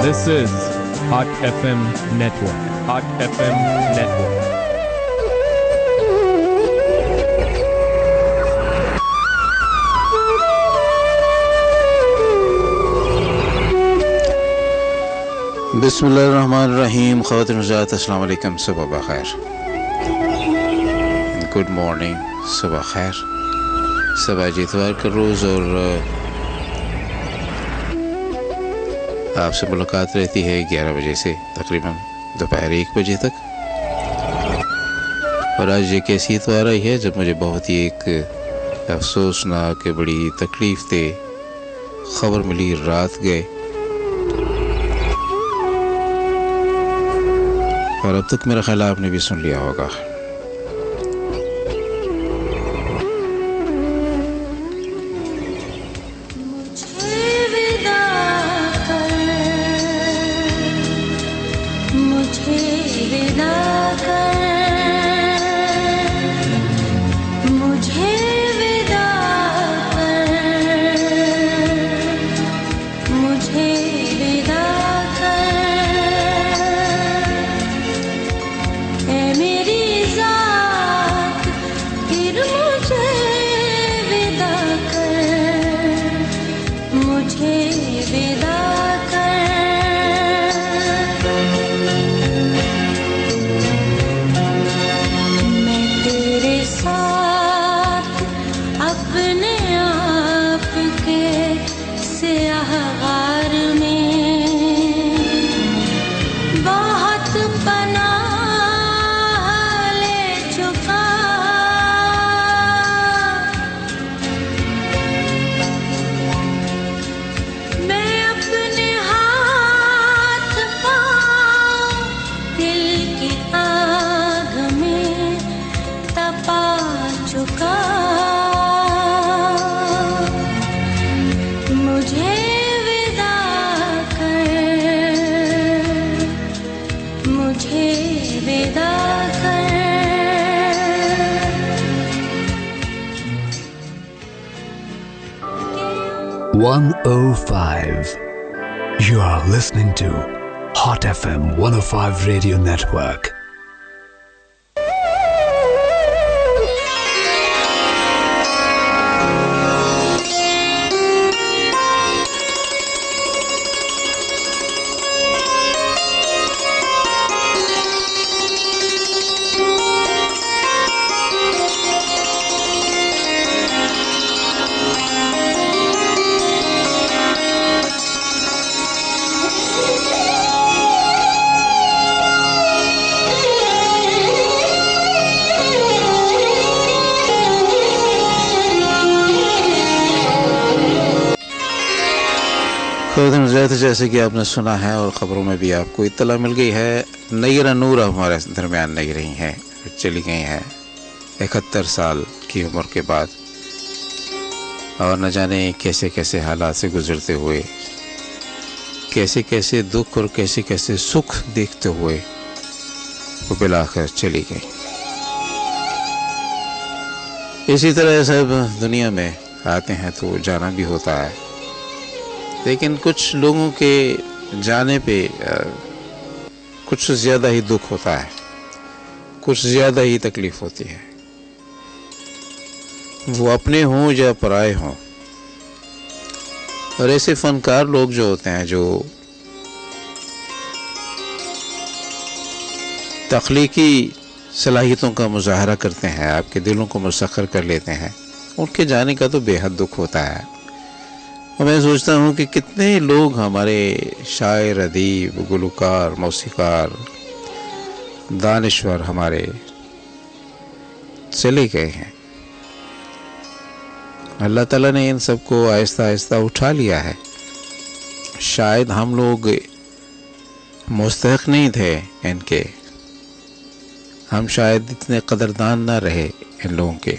This is Hot FM Network. Hot FM Network. बिस्मिल्लाहिर्रहमानिर्रहीम। ख़वातीन हज़रात अस्सलाम वालेकुम, सुबह बख़ैर, गुड मॉर्निंग, सुबह खैर। सब आज इतवार का रोज़ और आपसे मुलाकात रहती है 11 बजे से तकरीबन दोपहर 1 बजे तक। और आज एक ऐसी इतवार आई है जब मुझे बहुत ही एक अफसोसनाक बड़ी तकलीफ़ दे ख़बर मिली रात गए, और अब तक मेरा ख्याल आपने भी सुन लिया होगा। You are listening to Hot FM 105 Radio Network. जैसे कि आपने सुना है और ख़बरों में भी आपको इत्तला मिल गई है, नयरा नूर हमारे दरमियान नहीं रही हैं, चली गई हैं 71 साल की उम्र के बाद। और न जाने कैसे कैसे हालात से गुजरते हुए, कैसे कैसे दुख और कैसे कैसे सुख देखते हुए वो बिलाखिर चली गई। इसी तरह सब दुनिया में आते हैं तो जाना भी होता है, लेकिन कुछ लोगों के जाने पे कुछ ज़्यादा ही दुख होता है, कुछ ज़्यादा ही तकलीफ़ होती है, वो अपने हों या पराए हों। और ऐसे फ़नकार लोग जो होते हैं, जो तख्लीकी सलाहियतों का मुज़ाहरा करते हैं, आपके दिलों को मुसख्खर कर लेते हैं, उनके जाने का तो बेहद दुख होता है। और मैं सोचता हूँ कि कितने लोग हमारे शायर, अदीब, गुलकार, मौसीकार, दानिश्वर हमारे चले गए हैं। अल्लाह ताला ने इन सबको आहिस्ता आहिस्ता उठा लिया है। शायद हम लोग मुस्तहिक़ नहीं थे इनके, हम शायद इतने कदरदान ना रहे इन लोगों के।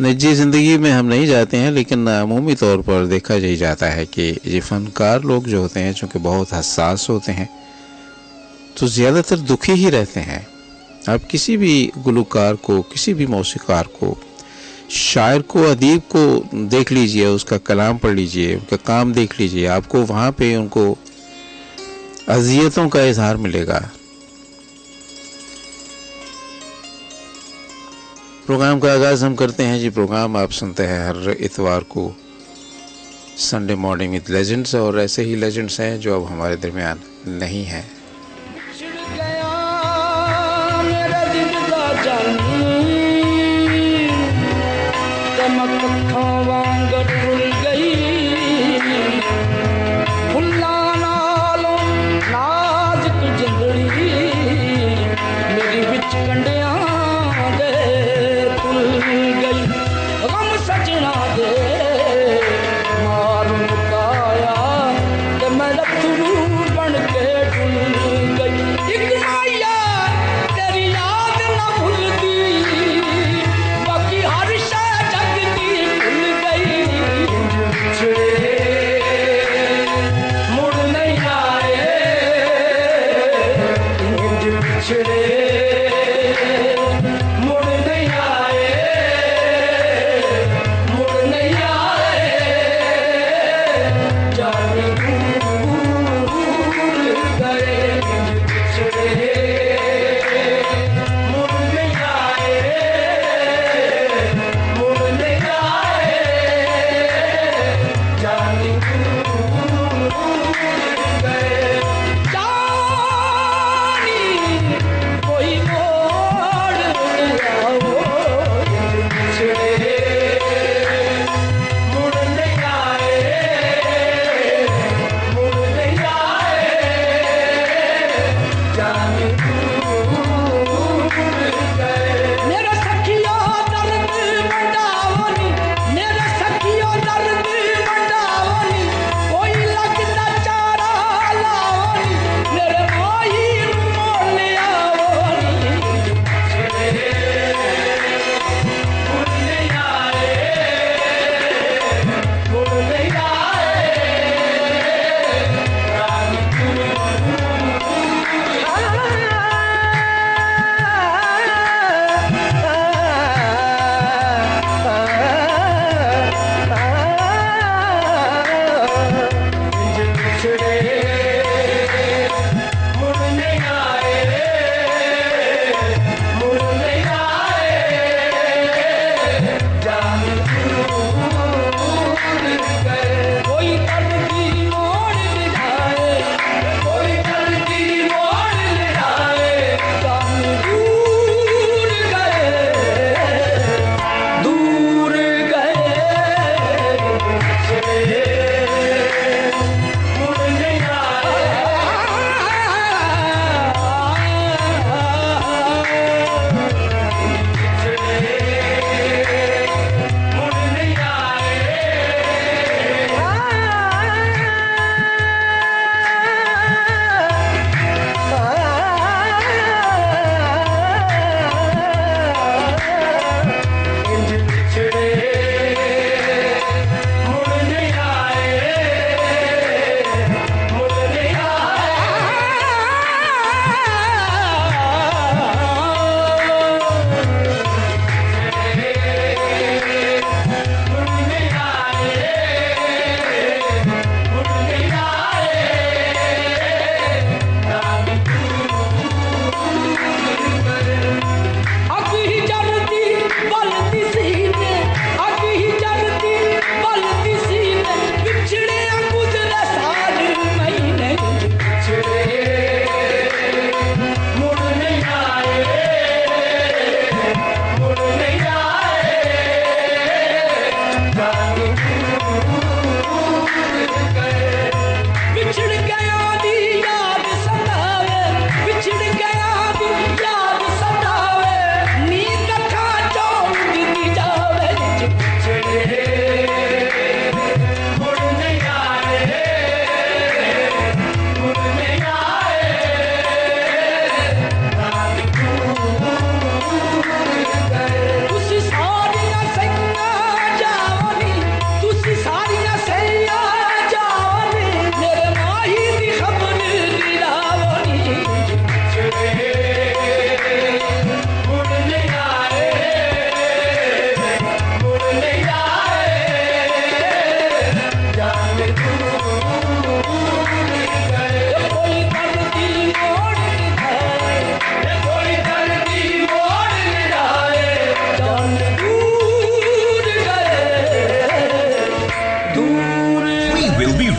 निजी ज़िंदगी में हम नहीं जाते हैं, लेकिन अमूमी तौर पर देखा ही जाता है कि ये फ़नकार लोग जो होते हैं, चूँकि बहुत हसास होते हैं, तो ज़्यादातर दुखी ही रहते हैं। आप किसी भी गुलकार को, किसी भी मौसीकार को, शायर को, अदीब को देख लीजिए, उसका कलाम पढ़ लीजिए, उनका काम देख लीजिए, आपको वहाँ पे उनको अज़ियतों का इजहार मिलेगा। प्रोग्राम का आगाज़ हम करते हैं जी। प्रोग्राम आप सुनते हैं हर इतवार को संडे मॉर्निंग विद लेजेंड्स, और ऐसे ही लेजेंड्स हैं जो अब हमारे दरमियान नहीं हैं।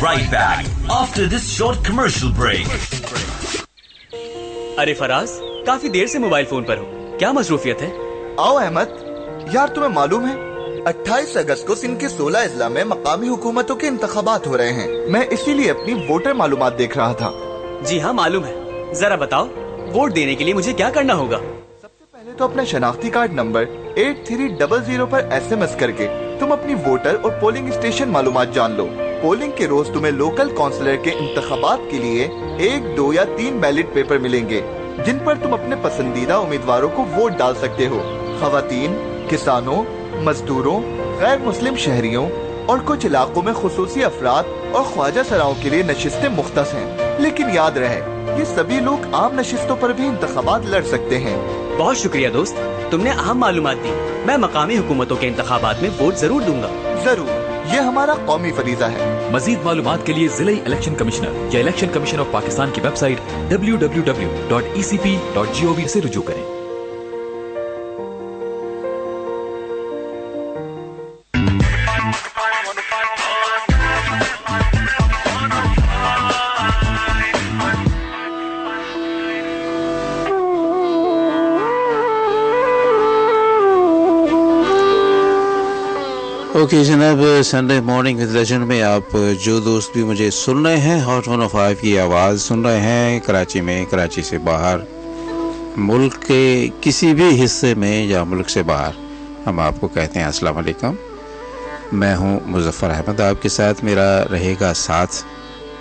right back after this short commercial break. अरे फराज, काफी देर से मोबाइल फोन पर हो, क्या मसरूफियत है? आओ अहमद, यार तुम्हें मालूम है 28 अगस्त को सिंध के 16 अजला में मकामी हुकूमतों के इंतखाबात हो रहे हैं। मैं इसीलिए अपनी वोटर मालूमात देख रहा था। जी हाँ मालूम है, जरा बताओ वोट देने के लिए मुझे क्या करना होगा? सबसे पहले तो अपना शनाख्ती कार्ड नंबर 8300 पर SMS करके तुम अपनी वोटर और पोलिंग स्टेशन मालूमात जान लो। पोलिंग के रोज तुम्हें लोकल काउंसलर के इंतखाबात के लिए 1, 2 या 3 बैलेट पेपर मिलेंगे, जिन पर तुम अपने पसंदीदा उम्मीदवारों को वोट डाल सकते हो। खवातीन, किसानों, मजदूरों, गैर मुस्लिम शहरियों और कुछ इलाकों में खुसूसी अफराद और ख्वाजा सराओं के लिए नशिस्तें मुख्तस हैं। लेकिन याद रहे, ये सभी लोग आम नशिस्तों पर भी इंतखाबात लड़ सकते हैं। बहुत शुक्रिया दोस्त, तुमने अहम मालूमात दी। मैं मकामी हुकूमतों के इंतखाबात में वोट जरूर दूंगा। जरूर, ये हमारा कौमी फरीजा है। मजीद मालूमात के लिए जिला इलेक्शन कमिश्नर या इलेक्शन कमीशन ऑफ पाकिस्तान की वेबसाइट www.ecp.gov से रुजू करें। ओके जनाब, संडे मॉर्निंग विद लेजेंड में आप जो दोस्त भी मुझे सुन रहे हैं, हॉट 105 की आवाज़ सुन रहे हैं कराची में, कराची से बाहर, मुल्क के किसी भी हिस्से में या मुल्क से बाहर, हम आपको कहते हैं अस्सलाम वालेकुम। मैं हूं मुज़फ़्फ़र अहमद, आपके साथ मेरा रहेगा साथ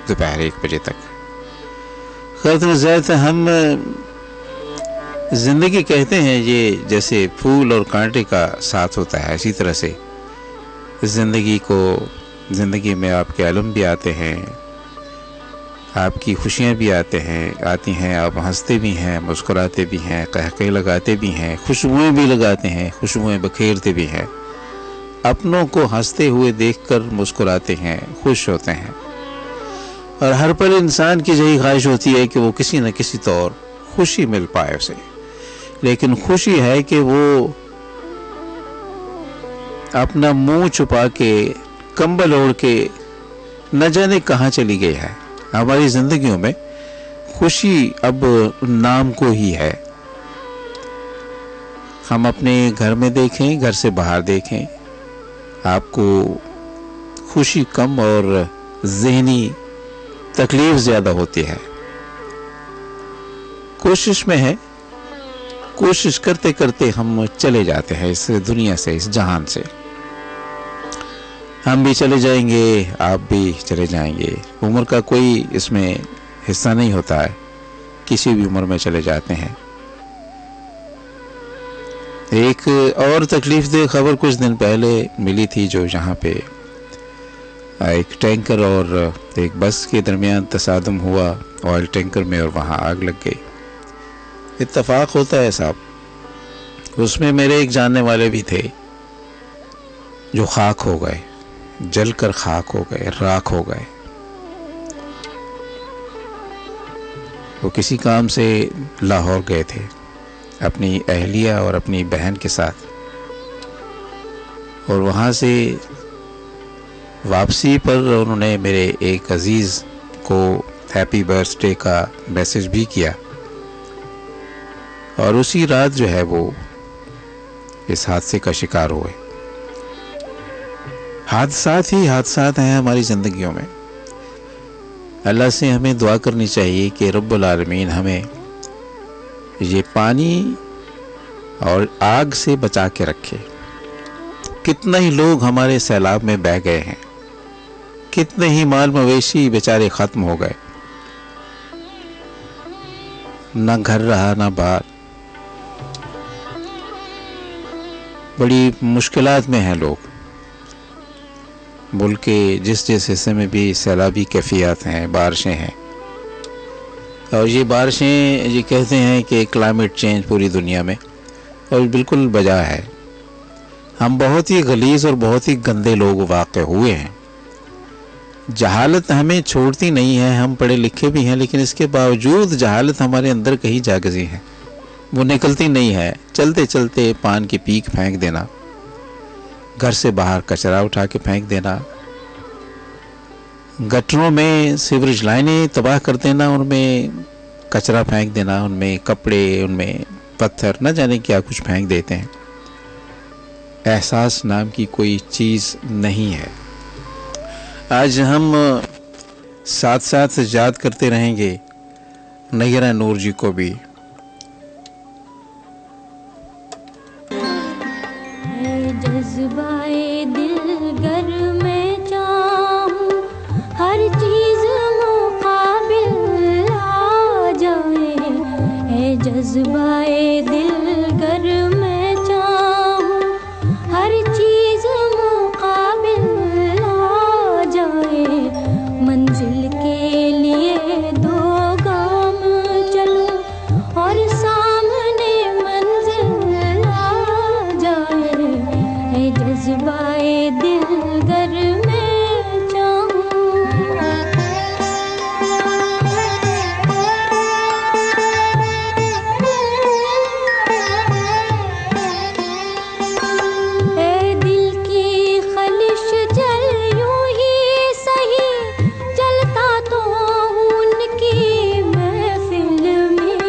दोपहर 1 बजे तक। खैर, हम ज़िंदगी कहते हैं ये जैसे फूल और कांटे का साथ होता है, इसी तरह से ज़िंदगी में आपके अलम भी आते हैं, आपकी खुशियाँ भी आती हैं, आप हंसते भी हैं, मुस्कुराते भी हैं, कहके लगाते भी हैं, खुशबुएं भी लगाते हैं, खुशबुएं बखेरते भी हैं, अपनों को हंसते हुए देखकर मुस्कुराते हैं, खुश होते हैं। और हर पल इंसान की यही ख्वाहिश होती है कि वो किसी न किसी तौर खुशी मिल पाए उसे। लेकिन खुशी है कि वो अपना मुंह छुपा के, कंबल ओढ़ के न जाने कहाँ चली गई है। हमारी जिंदगियों में खुशी अब नाम को ही है। हम अपने घर में देखें, घर से बाहर देखें, आपको खुशी कम और ज़हनी तकलीफ ज़्यादा होती है। कोशिश में है, कोशिश करते करते हम चले जाते हैं इस दुनिया से, इस जहान से। हम भी चले जाएंगे, आप भी चले जाएंगे। उम्र का कोई इसमें हिस्सा नहीं होता है, किसी भी उम्र में चले जाते हैं। एक और तकलीफदेह खबर कुछ दिन पहले मिली थी, जो यहाँ पे एक टैंकर और एक बस के दरमियान तसादम हुआ ऑयल टैंकर में, और वहाँ आग लग गई। इत्तफाक होता है साहब। उसमें मेरे एक जानने वाले भी थे जो खाक हो गए, जलकर खाक हो गए, राख हो गए। वो किसी काम से लाहौर गए थे अपनी अहलिया और अपनी बहन के साथ, और वहाँ से वापसी पर उन्होंने मेरे एक अजीज़ को हैप्पी बर्थडे का मैसेज भी किया, और उसी रात जो है वो इस हादसे का शिकार हुए। हादसात ही हादसात हैं हमारी ज़िंदगियों में। अल्लाह से हमें दुआ करनी चाहिए कि रब्बुल आलमीन हमें ये पानी और आग से बचा के रखे। कितना ही लोग हमारे सैलाब में बह गए हैं, कितने ही माल मवेशी बेचारे ख़त्म हो गए, ना घर रहा ना बार। बड़ी मुश्किलात में हैं लोग। मुल्क के जिस हिस्से में भी सैलाबी कैफियत हैं, बारिशें हैं, और ये बारिशें ये कहते हैं कि क्लाइमेट चेंज पूरी दुनिया में, और बिल्कुल बजा है। हम बहुत ही गलीज़ और बहुत ही गंदे लोग वाक़ हुए हैं। जहालत हमें छोड़ती नहीं है, हम पढ़े लिखे भी हैं, लेकिन इसके बावजूद जहालत हमारे अंदर कहीं जागजी है, वो निकलती नहीं है। चलते चलते पान की पीक फेंक देना, घर से बाहर कचरा उठा के फेंक देना, गटरों में सीवरेज लाइनें तबाह कर देना, उनमें कचरा फेंक देना, उनमें कपड़े, उनमें पत्थर, न जाने क्या कुछ फेंक देते हैं। एहसास नाम की कोई चीज़ नहीं है। आज हम साथ साथ याद करते रहेंगे नैरा नूर जी को भी। जज्बाए दिलगर में चाहूं हर चीज मुकाबिल आ जाए, है जज्बाए दिलगर में चाहूं हर चीज मुकाबिल आ जाए, मंजिल के लिए दो गाम चलूं और सामने मंजिल आ जाए, है जज्बाए दिलगर में चाहूं। ए दिल की खलिश जल यूं ही सही, जलता तो हूं उनकी महफिल में।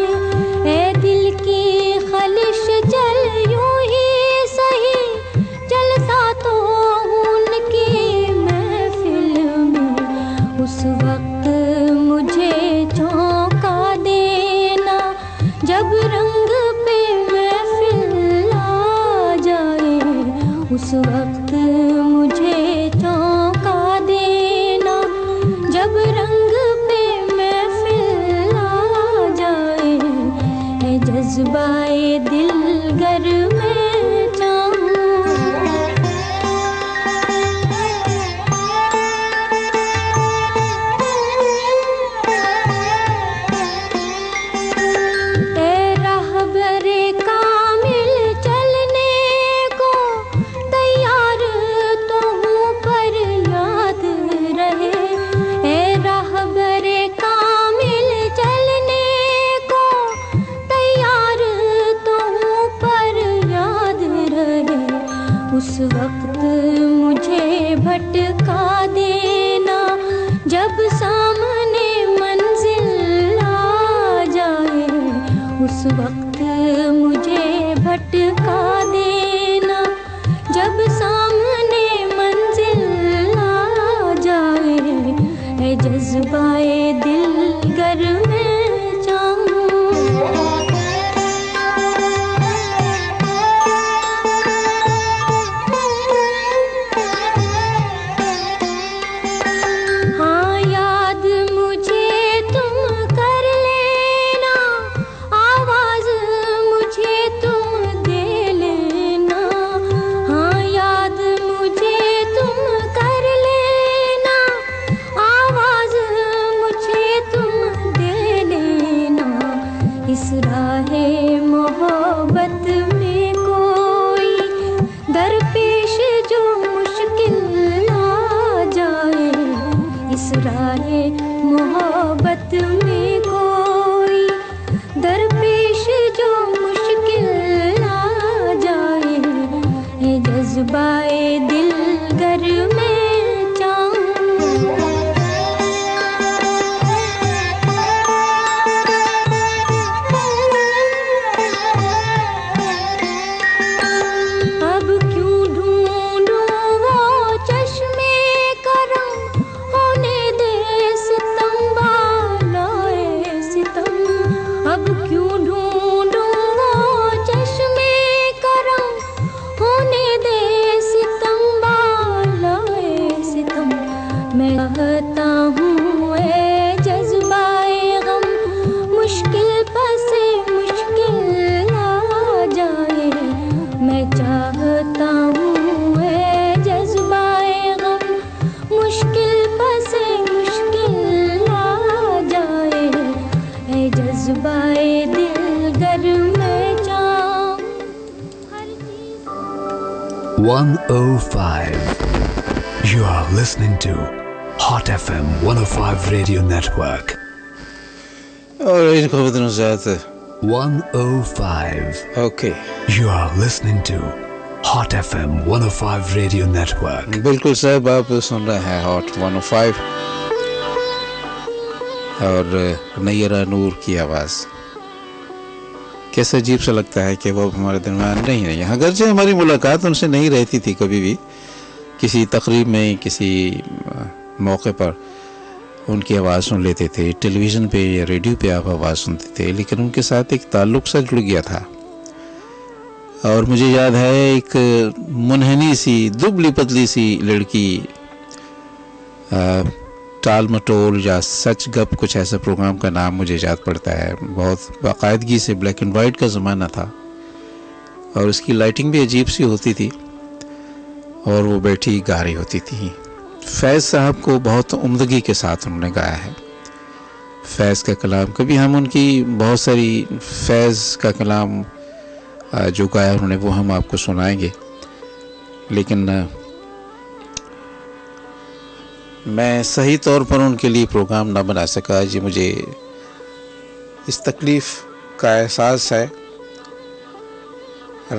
ए दिल की खलिश जल यूं ही सही, जलता तो हूं उनकी महफिल में। उस वक्त मुझे चौंका देना जब रंग पे महफिल आ जाए, उस वक्त मुझे चौंका देना जब रंग पे महफिल आ जाए, है जज्बाए दिलगर में चाहूं। ए राहबरे कामिल चलने को तैयार तो हूँ पर याद रहे, ए राहबरे कामिल चलने को तैयार तो हूँ पर याद रहे, उस वक्त मुझे भटका देना जब सामने मंजिल आ जाए, उस वक्त मुझे भटका देना जब सामने मंजिल आ जाए, है जज्बाए दिलगर में चाहूं। हाँ याद मुझे तुम कर लेना, आवाज मुझे तुम दे लेना। हाँ याद मुझे तुम कर लेना, आवाज मुझे तुम दे लेना। इस राहे मोहब्बत में कोई दरपेश जो मुश्किल आ जाए, इस राहे मोहब्बत में कोई दरपेश जो मुश्किल आ जाए, है जज्बाए दिलगर में चाहूं। अब क्यों ढूंढूं वो चश्मे करम, होने दे सितम वालोए सितम। अब क्यों ढूंढूं वो चश्मे करम, होने दे सितम वालोए सितम। मैं कहता हूँ ए जज्बाए गम, मुश्किल पसे मुश्किल आ जाए, मैं चाहता हूँ ए जज्बाए गम, मुश्किल पसे मुश्किल आ जाए, है जज्बाए दिलगर में चाहूं। 105. You are listening to Hot FM 105 Radio Network. और इनको बदनों ज़्यादा 105. Okay. You are listening to Hot FM 105 Radio Network. बिल्कुल साहब, आप सुन रहे हैं हॉट 105 और नैरा नूर की आवाज़, कैसा अजीब सा लगता है कि वो अब हमारे दरमियान नहीं है। अगरचे हमारी मुलाकात उनसे नहीं रहती थी कभी भी, किसी तकरीब में किसी मौके पर उनकी आवाज़ सुन लेते थे, टेलीविज़न पे या रेडियो पे आप आवाज़ सुनते थे, लेकिन उनके साथ एक ताल्लुक़ सा जुड़ गया था। और मुझे याद है एक मुनहनी सी दुबली पतली सी लड़की, टाल मटोल या सच गप कुछ ऐसा प्रोग्राम का नाम मुझे याद पड़ता है, बहुत बाकायदगी से ब्लैक एंड वाइट का ज़माना था और उसकी लाइटिंग भी अजीब सी होती थी और वो बैठी गा रही होती थी। फैज़ साहब को बहुत उम्दगी के साथ उन्होंने गाया है। फैज़ का कलाम, कभी हम उनकी बहुत सारी फैज़ का कलाम जो गाया उन्होंने वो हम आपको सुनाएंगे, लेकिन मैं सही तौर पर उनके लिए प्रोग्राम ना बना सका जी, मुझे इस तकलीफ़ का एहसास है।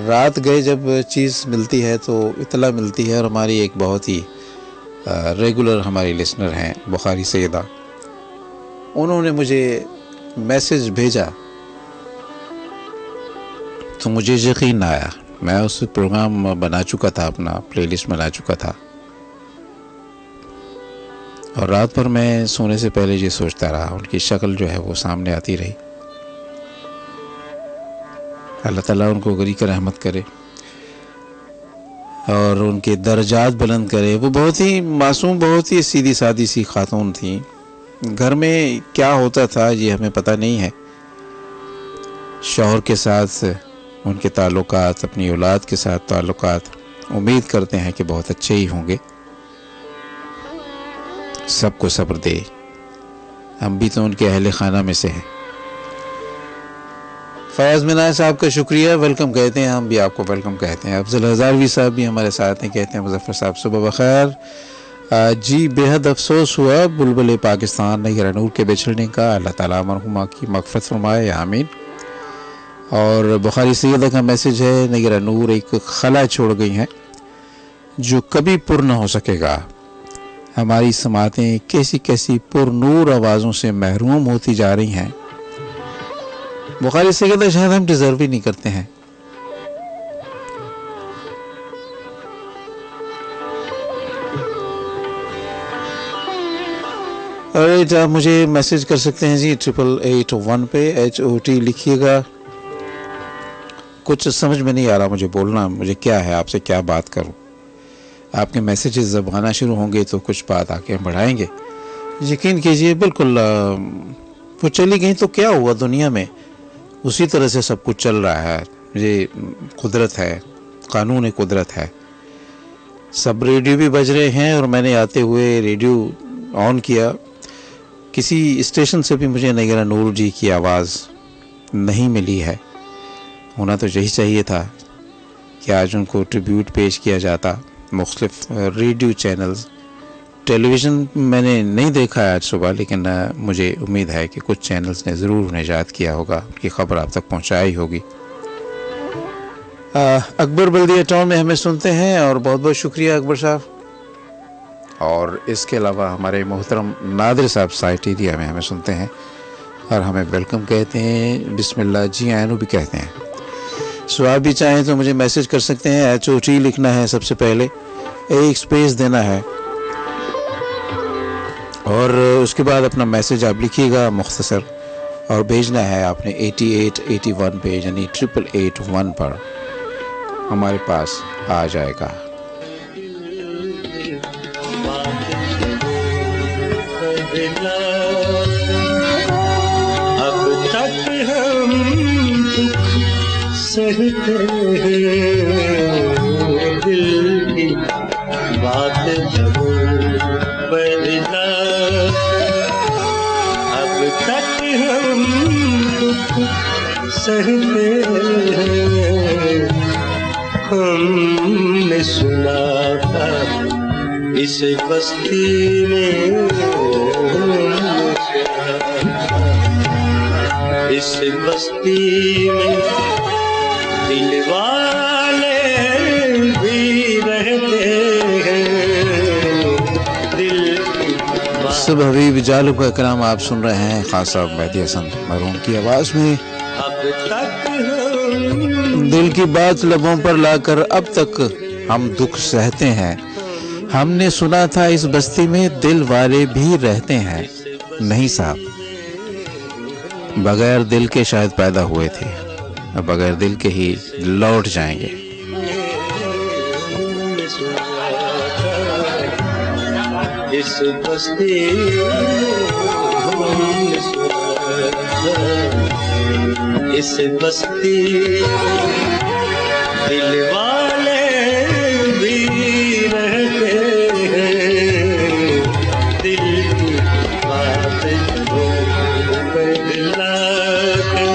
रात गए जब चीज़ मिलती है तो इतला मिलती है, और हमारी एक बहुत ही रेगुलर हमारी लिसनर हैं बुखारी सैयदा, उन्होंने मुझे मैसेज भेजा तो मुझे यकीन ना आया। मैं उस प्रोग्राम बना चुका था, अपना प्लेलिस्ट बना चुका था, और रात भर मैं सोने से पहले ये सोचता रहा, उनकी शक्ल जो है वो सामने आती रही। अल्लाह ताला उनको गरी का रहमत करे और उनके दर्जात बुलंद करे। वो बहुत ही मासूम, बहुत ही सीधी सादी सी खातून थी। घर में क्या होता था ये हमें पता नहीं है। शौहर के साथ उनके ताल्लुकात, अपनी औलाद के साथ ताल्लुकात, उम्मीद करते हैं कि बहुत अच्छे ही होंगे। सबको सब्र दे, हम भी तो उनके अहले खाना में से हैं। फयाज मिनाज साहब का शुक्रिया, वेलकम कहते हैं, हम भी आपको वेलकम कहते हैं। अफजल हज़ारवी साहब भी हमारे साथ हैं, कहते हैं मुज़फ़्फ़र साहब सुबह बखैर जी। बेहद अफसोस हुआ बुलबुल पाकिस्तान नैरा नूर के बिछड़ने का, अल्लाह ताला मरहुमा की मग़फ़िरत फरमाए, आमीन। और बुखारी सैयदा का मैसेज है, नैरा नूर एक खला छोड़ गई हैं जो कभी पुर न हो सकेगा। हमारी समातें कैसी कैसी पुरनूर आवाज़ों से महरूम होती जा रही हैं। बुखारी सैयदा शायद हम डिज़र्व ही नहीं करते हैं। और आप मुझे मैसेज कर सकते हैं जी 8881 पे HOT लिखिएगा। कुछ समझ में नहीं आ रहा मुझे बोलना, मुझे क्या है, आपसे क्या बात करूं। आपके मैसेजेस जब आना शुरू होंगे तो कुछ बात आके हम बढ़ाएंगे। यकीन कीजिए बिल्कुल वो चली गई तो क्या हुआ, दुनिया में उसी तरह से सब कुछ चल रहा है। ये कुदरत है, कानून कुदरत है। सब रेडियो भी बज रहे हैं और मैंने आते हुए रेडियो ऑन किया, किसी स्टेशन से भी मुझे नैरा नूर जी की आवाज़ नहीं मिली है। होना तो यही चाहिए था कि आज उनको ट्रिब्यूट पेश किया जाता। मुख्तलिफ रेडियो चैनल्स, टेलीविज़न मैंने नहीं देखा है आज सुबह, लेकिन मुझे उम्मीद है कि कुछ चैनल्स ने ज़रूर उन्हें याद किया होगा, उनकी ख़बर आप तक पहुँचाई होगी। अकबर बल्दिया टाउन में हमें सुनते हैं और बहुत बहुत शुक्रिया अकबर साहब। और इसके अलावा हमारे मोहतरम नादिर साहब साइट एरिया में हमें सुनते हैं और हमें वेलकम कहते हैं, बिस्मिल्लाह जी आयनु भी कहते हैं। सो आप भी चाहें तो मुझे मैसेज कर सकते हैं। HOT लिखना है, सबसे पहले एक स्पेस देना है और उसके बाद अपना मैसेज आप लिखिएगा मुख्तसर, और भेजना है आपने 8881 पे, यानी 8881 पर हमारे पास आ जाएगा। अब तक हम दुख सहते दिल की बात बदला। अब तक हम दुख सहते हमने सुना था इस बस्ती में, इस बस्ती में दिल वाले भी रहते हैं, दिल सब हबीब जालिब का कलाम आप सुन रहे हैं, खास साहब मेहदी हसन मरहूम की आवाज में। दिल की बात लबों पर लाकर अब तक हम दुख सहते हैं। हमने सुना था इस बस्ती में दिल वाले भी रहते हैं। नहीं साहब, बगैर दिल के शायद पैदा हुए थे, अब बगैर दिल के ही लौट जाएंगे। इस बस्ती इस बस्ती दिल वाले भी रहते हैं। दिल की बात को बदलाते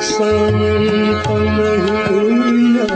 सावन का महीना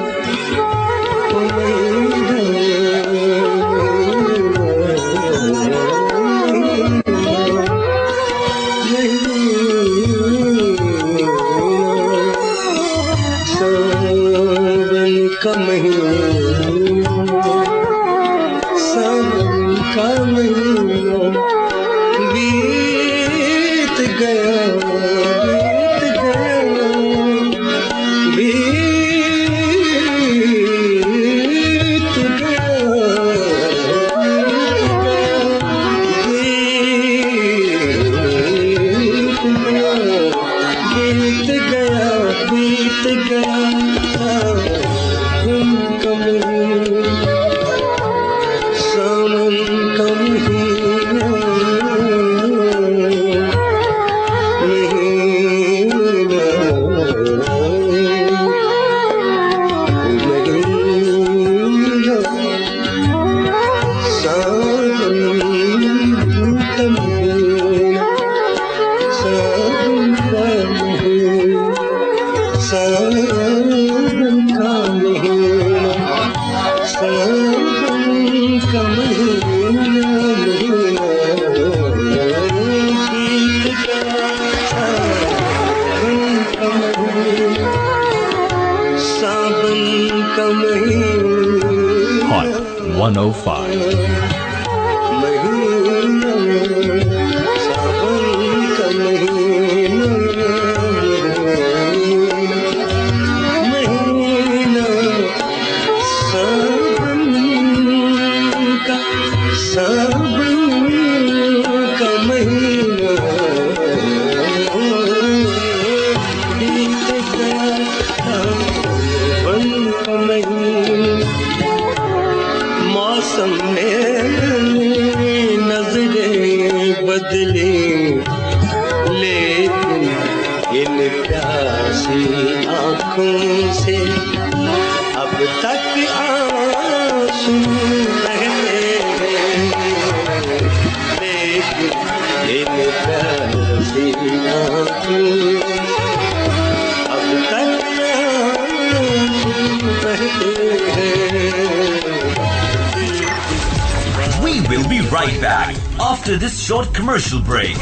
Hot 105. से अब तक आंसू बहते हैं, लेकिन इन प्यासी आंखों अब तक आंसू बहते हैं। We will be right back after this short commercial break.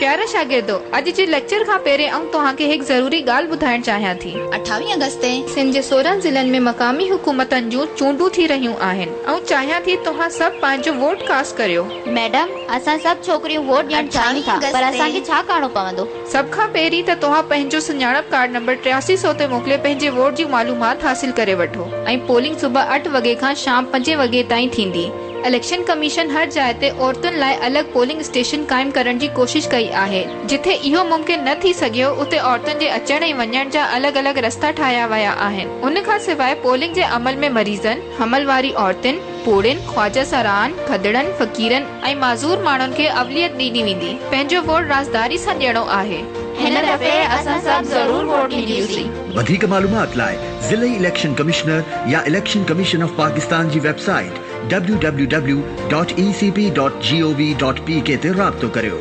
प्यारा शागिर्दो, अॼु जे लेक्चर खां पहिरें आऊं तव्हांखे हिकु ज़रूरी ॻाल्हि ॿुधाइण चाहियां थी। 28 अगस्त ते सिंध जे 16 ज़िलनि में मक़ामी हुकूमतनि जूं चूंडूं थी रहियूं आहिनि ऐं चाहियां थी तव्हां सभु पंहिंजो वोट कास्ट करियो। मैडम, असां सभु छोकिरियूं वोट ॾियण चाहियूं था, पर असांखे छा करणो पवंदो? सभ खां पहिरीं त तव्हां पंहिंजो सुञाणप कार्ड नंबर 8300 ते मोकिले पंहिंजे वोट जी मालूमात हासिल करे वठो ऐं पोलिंग सुबुह 8 वॻे खां शाम 5 वॻे ताईं थींदी। इलेक्शन कमीशन हर जाइ ते औरतुनि लाइ अलॻि पोलिंग स्टेशन काइम करण जी कोशिश कई आहे। जिथे इहो मुमकिन न थी सघियो उते औरतुनि जे अचण ऐं वञण जा अलॻि अलॻि रस्ता ठाहिया विया आहिनि। उन खां सवाइ पोलिंग जे अमल में मरीज़नि, हमल वारी औरतुनि, पोड़िन, ख्वाजा सरान, खदड़नि, फ़क़ीरनि ऐं माज़ूर माण्हुनि खे अवलियत ॾिनी वेंदी। पंहिंजो वोट राज़दारी सां ॾियणो आहे। हिन दफ़े असां सभु ज़रूर वोट ॾींदासीं। वधीक मालूमात लाइ ज़िले इलेक्शन कमिश्नर या इलेक्शन कमीशन ऑफ पाकिस्तान जी वेबसाइट www.ecp.gov.pk ते राब्तो करियो।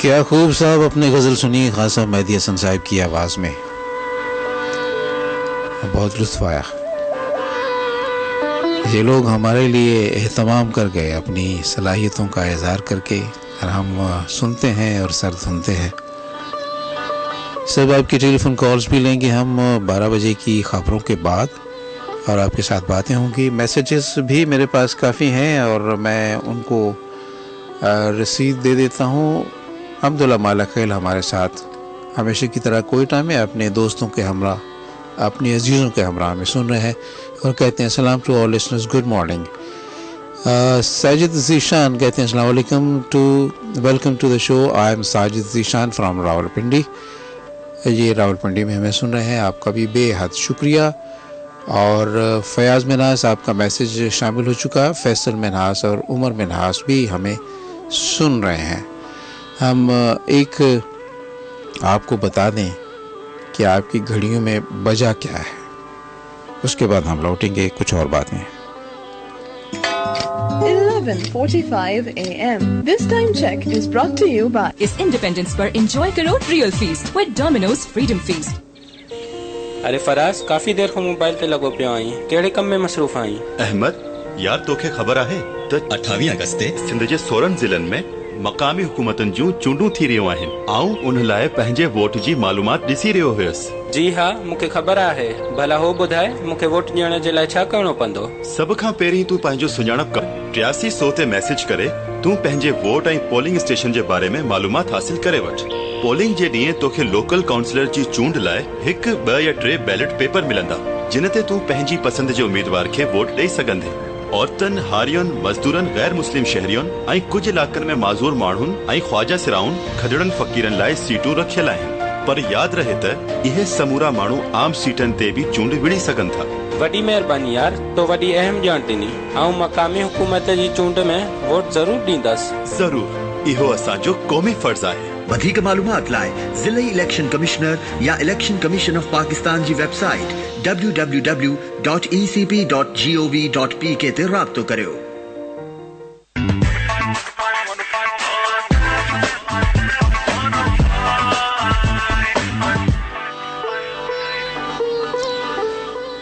क्या खूब साहब अपने गज़ल सुनिए खासा मेहदी हसन साहब की आवाज़ में, बहुत लुत्फ़ आया। ये लोग हमारे लिए एहतमाम कर गए अपनी सलाहियतों का इज़हार करके, और हम सुनते हैं और सर सुनते हैं। सब आपकी टेलीफोन कॉल्स भी लेंगे हम 12 बजे की ख़बरों के बाद, और आपके साथ बातें होंगी। मैसेजेस भी मेरे पास काफ़ी हैं और मैं उनको रसीद दे देता हूँ। अब्दुल्ला माला खैल हमारे साथ हमेशा की तरह कोयटा में अपने दोस्तों के हमरा, अपनी अजीज़ों के हमरा में सुन रहे हैं और कहते हैं सलाम to all listeners, good morning. Sajid Zeeshan कहते हैं अस्सलाम वालेकुम to welcome to the show, I am Sajid Zeeshan from Rawalpindi. ये रावलपिंडी में हमें सुन रहे हैं, आपका भी बेहद शुक्रिया। और फयाज़ मिन्हास आपका मैसेज शामिल हो चुका, फैसल मिन्हास और उमर मिन्हास भी हमें सुन रहे हैं। हम एक आपको बता दें कि आपकी घड़ियों में बजा क्या है। उसके बाद हम लौटेंगे कुछ और बातें। 11:45 AM. This time check is brought to you by इस इंडिपेंडेंस पर एंजॉय करो real feast with Domino's freedom feast. अरे फराज, काफी देर को मोबाइल ते लगो पियो आई, केड़े कम में मसरूफ आई? अहमद यार, तोखे ख़बर आहे त 28 अगस्त सिंध जे 16 ज़िलनि में मक़ामी हुकूमतनि जूं चूंडूं थी रहियूं आहिनि। आऊं उन लाइ पंहिंजे वोट जी मालूमात ॾिसी रहियो हुयुसि। जी हाँ, मूंखे ख़बर आहे। भला हो ॿुधाए मूंखे वोट ॾियण जे लाइ छा करणो पवंदो? सभ खां पहिरीं तूं पंहिंजो सुञाणप कर 8300 ते मैसेज करे तूं पंहिंजे वोट ऐं पोलिंग स्टेशन जे बारे में मालूमात हासिल करे वठ। पोलिंग जे ॾींहुं तोखे लोकल काउंसलर जी चूंड लाइ 1, 2 या 3 बैलेट पेपर मिलंदा, जिन ते तूं पंहिंजी पसंद जे उम्मीदवार खे वोट ॾेई सघंदे। औरतनि, हारियुनि, मज़दूरनि, गैर मुस्लिम शहरियुनि ऐं कुझु इलाक़नि में माज़ूर माण्हुनि ऐं ख्वाजा सिराउनि, खदड़नि फ़क़ीरनि लाइ सीटूं रखियल आहिनि। पर यादि रहे त इहे समूरा माण्हू आम सीटनि ते बि चूंड विड़ी सघनि था। वॾी महिरबानी यार, तो वॾी अहम ॼाण ॾिनी। ऐं मक़ामी हुकूमत जी चूंड में वोट ज़रूर ॾींदसि। ज़रूर, इहो असांजो क़ौमी फ़र्ज़ आहे। वधिक मालूमात लाइ ज़िले इलेक्शन कमिश्नर या इलेक्शन कमीशन ऑफ पाकिस्तान जी वेबसाइट www.ecp.gov.pk ते राब्तो करियो।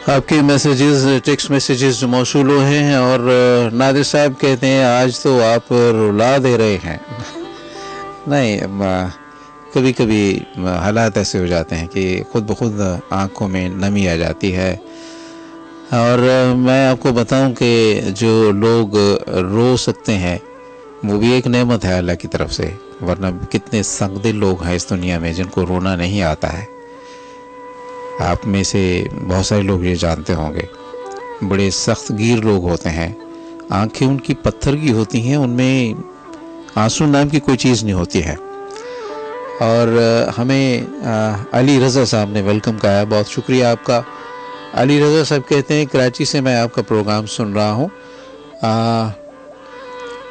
आपके मैसेजेस, टेक्स्ट मैसेजेस मौसूल हैं और नादिर साहब कहते हैं आज तो आप रुला दे रहे हैं। नहीं, कभी कभी हालात ऐसे हो जाते हैं कि खुद ब खुद आँखों में नमी आ जाती है। और मैं आपको बताऊं कि जो लोग रो सकते हैं वो भी एक नेमत है अल्लाह की तरफ से, वरना कितने संगदिल लोग हैं इस दुनिया में जिनको रोना नहीं आता है। आप में से बहुत सारे लोग ये जानते होंगे, बड़े सख्त गिर लोग होते हैं, आंखें उनकी पत्थर की होती हैं, उनमें आंसू नाम की कोई चीज़ नहीं होती है। और हमें अली रज़ा साहब ने वेलकम कहा है, बहुत शुक्रिया आपका। अली रज़ा साहब कहते हैं कराची से मैं आपका प्रोग्राम सुन रहा हूँ,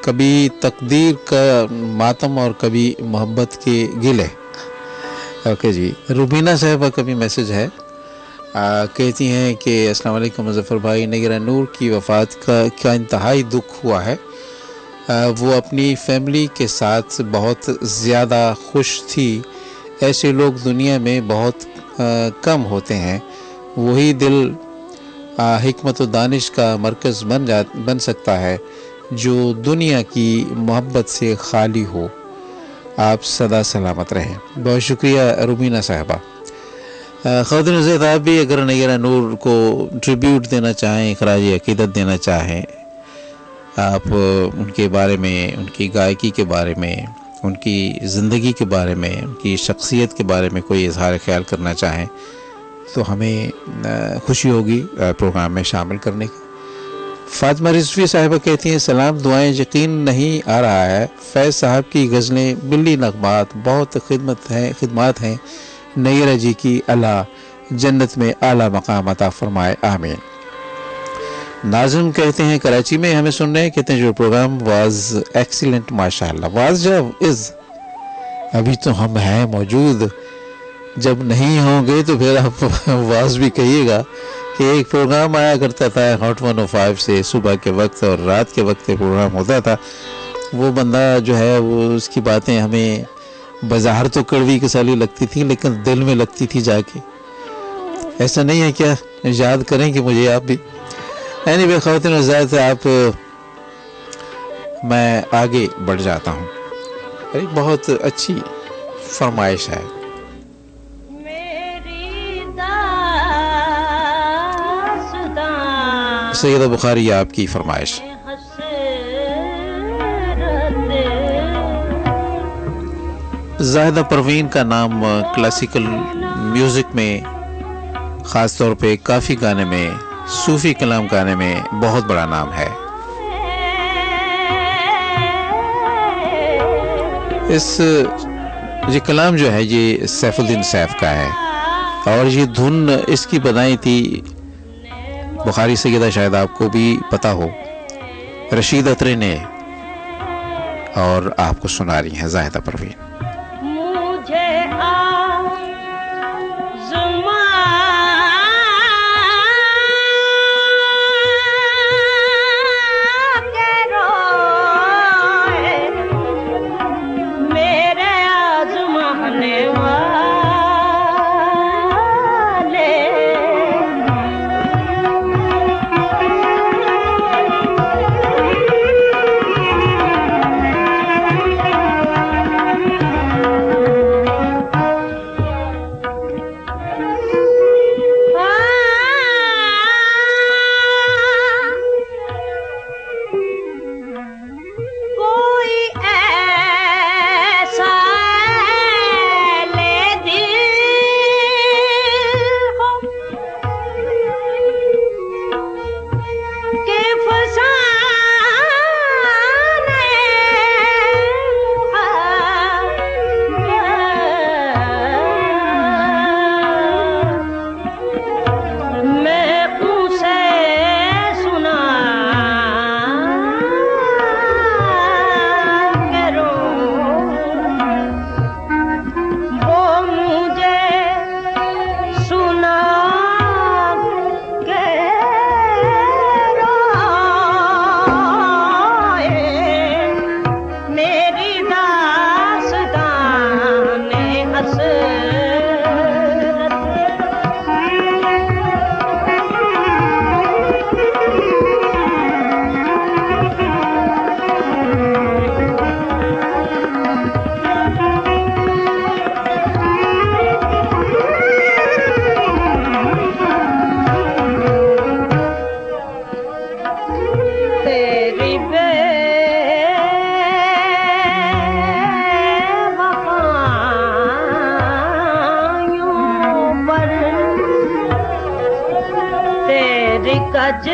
कभी तकदीर का मातम और कभी मोहब्बत के गिले। ओके जी। रुबीना साहबा का भी मैसेज है, कहती हैं कि अस्सलाम वालेकुम मुज़फ़्फ़र भाई, नगीरा नूर की वफ़ात का इंतहाई दुख हुआ है। वो अपनी फैमिली के साथ बहुत ज़्यादा खुश थी। ऐसे लोग दुनिया में बहुत कम होते हैं। वही दिल हिकमत व दानिश का मरकज़ बन सकता है जो दुनिया की मोहब्बत से खाली हो। आप सदा सलामत रहें। बहुत शुक्रिया रुबीना साहबा। ख़वातीन ज़ैद, आप भी अगर नगीरा नूर को ट्रिब्यूट देना चाहें, ख़राज अक़ीदत देना चाहें, आप उनके बारे में, उनकी गायकी के बारे में, उनकी ज़िंदगी के बारे में, उनकी शख्सियत के बारे में कोई इज़हार ख्याल करना चाहें तो हमें खुशी होगी प्रोग्राम में शामिल करने की। फातिमा रिजवी साहिबा कहती हैं सलाम, दुआएं, यकीन नहीं आ रहा है फैज़ साहब की गज़लें बिल्ली नगमात बहुत खिदमत हैं। नगीरा जी की अल्लाह जन्नत में आला मकाम अता फरमाए, आमीन। नाज़िम कहते हैं कराची में हमें सुन रहे हैं, कहते हैं जो प्रोग्राम वाज एक्सीलेंट, माशाअल्लाह। वाज जब इज़, अभी तो हम हैं मौजूद, जब नहीं होंगे तो फिर आप वाज भी कहिएगा कि एक प्रोग्राम आया करता था हॉट 105 से, सुबह के वक्त और रात के वक्त प्रोग्राम होता था। वो बंदा जो है वो उसकी बातें हमें बाज़ार तो कड़वी कसाली लगती थी लेकिन दिल में लगती थी जाके। ऐसा नहीं है क्या? याद करेंगे मुझे आप भी। एनीवे ख़वातीन व हज़रात, आप मैं आगे बढ़ जाता हूँ। एक बहुत अच्छी फरमाइश है। सैयदा बुखारी आपकी फरमाइश। ज़ाहिदा परवीन का नाम क्लासिकल म्यूज़िक में, ख़ास तौर पे काफ़ी गाने में, सूफ़ी कलाम गाने में बहुत बड़ा नाम है। ये कलाम जो है ये सैफुद्दीन सैफ का है और ये धुन इसकी बनाई थी बुखारी सैयदा, शायद आपको भी पता हो, रशीद अतरी ने, और आपको सुना रही हैं ज़ाहिदा परवीन। मुझे दिग्गज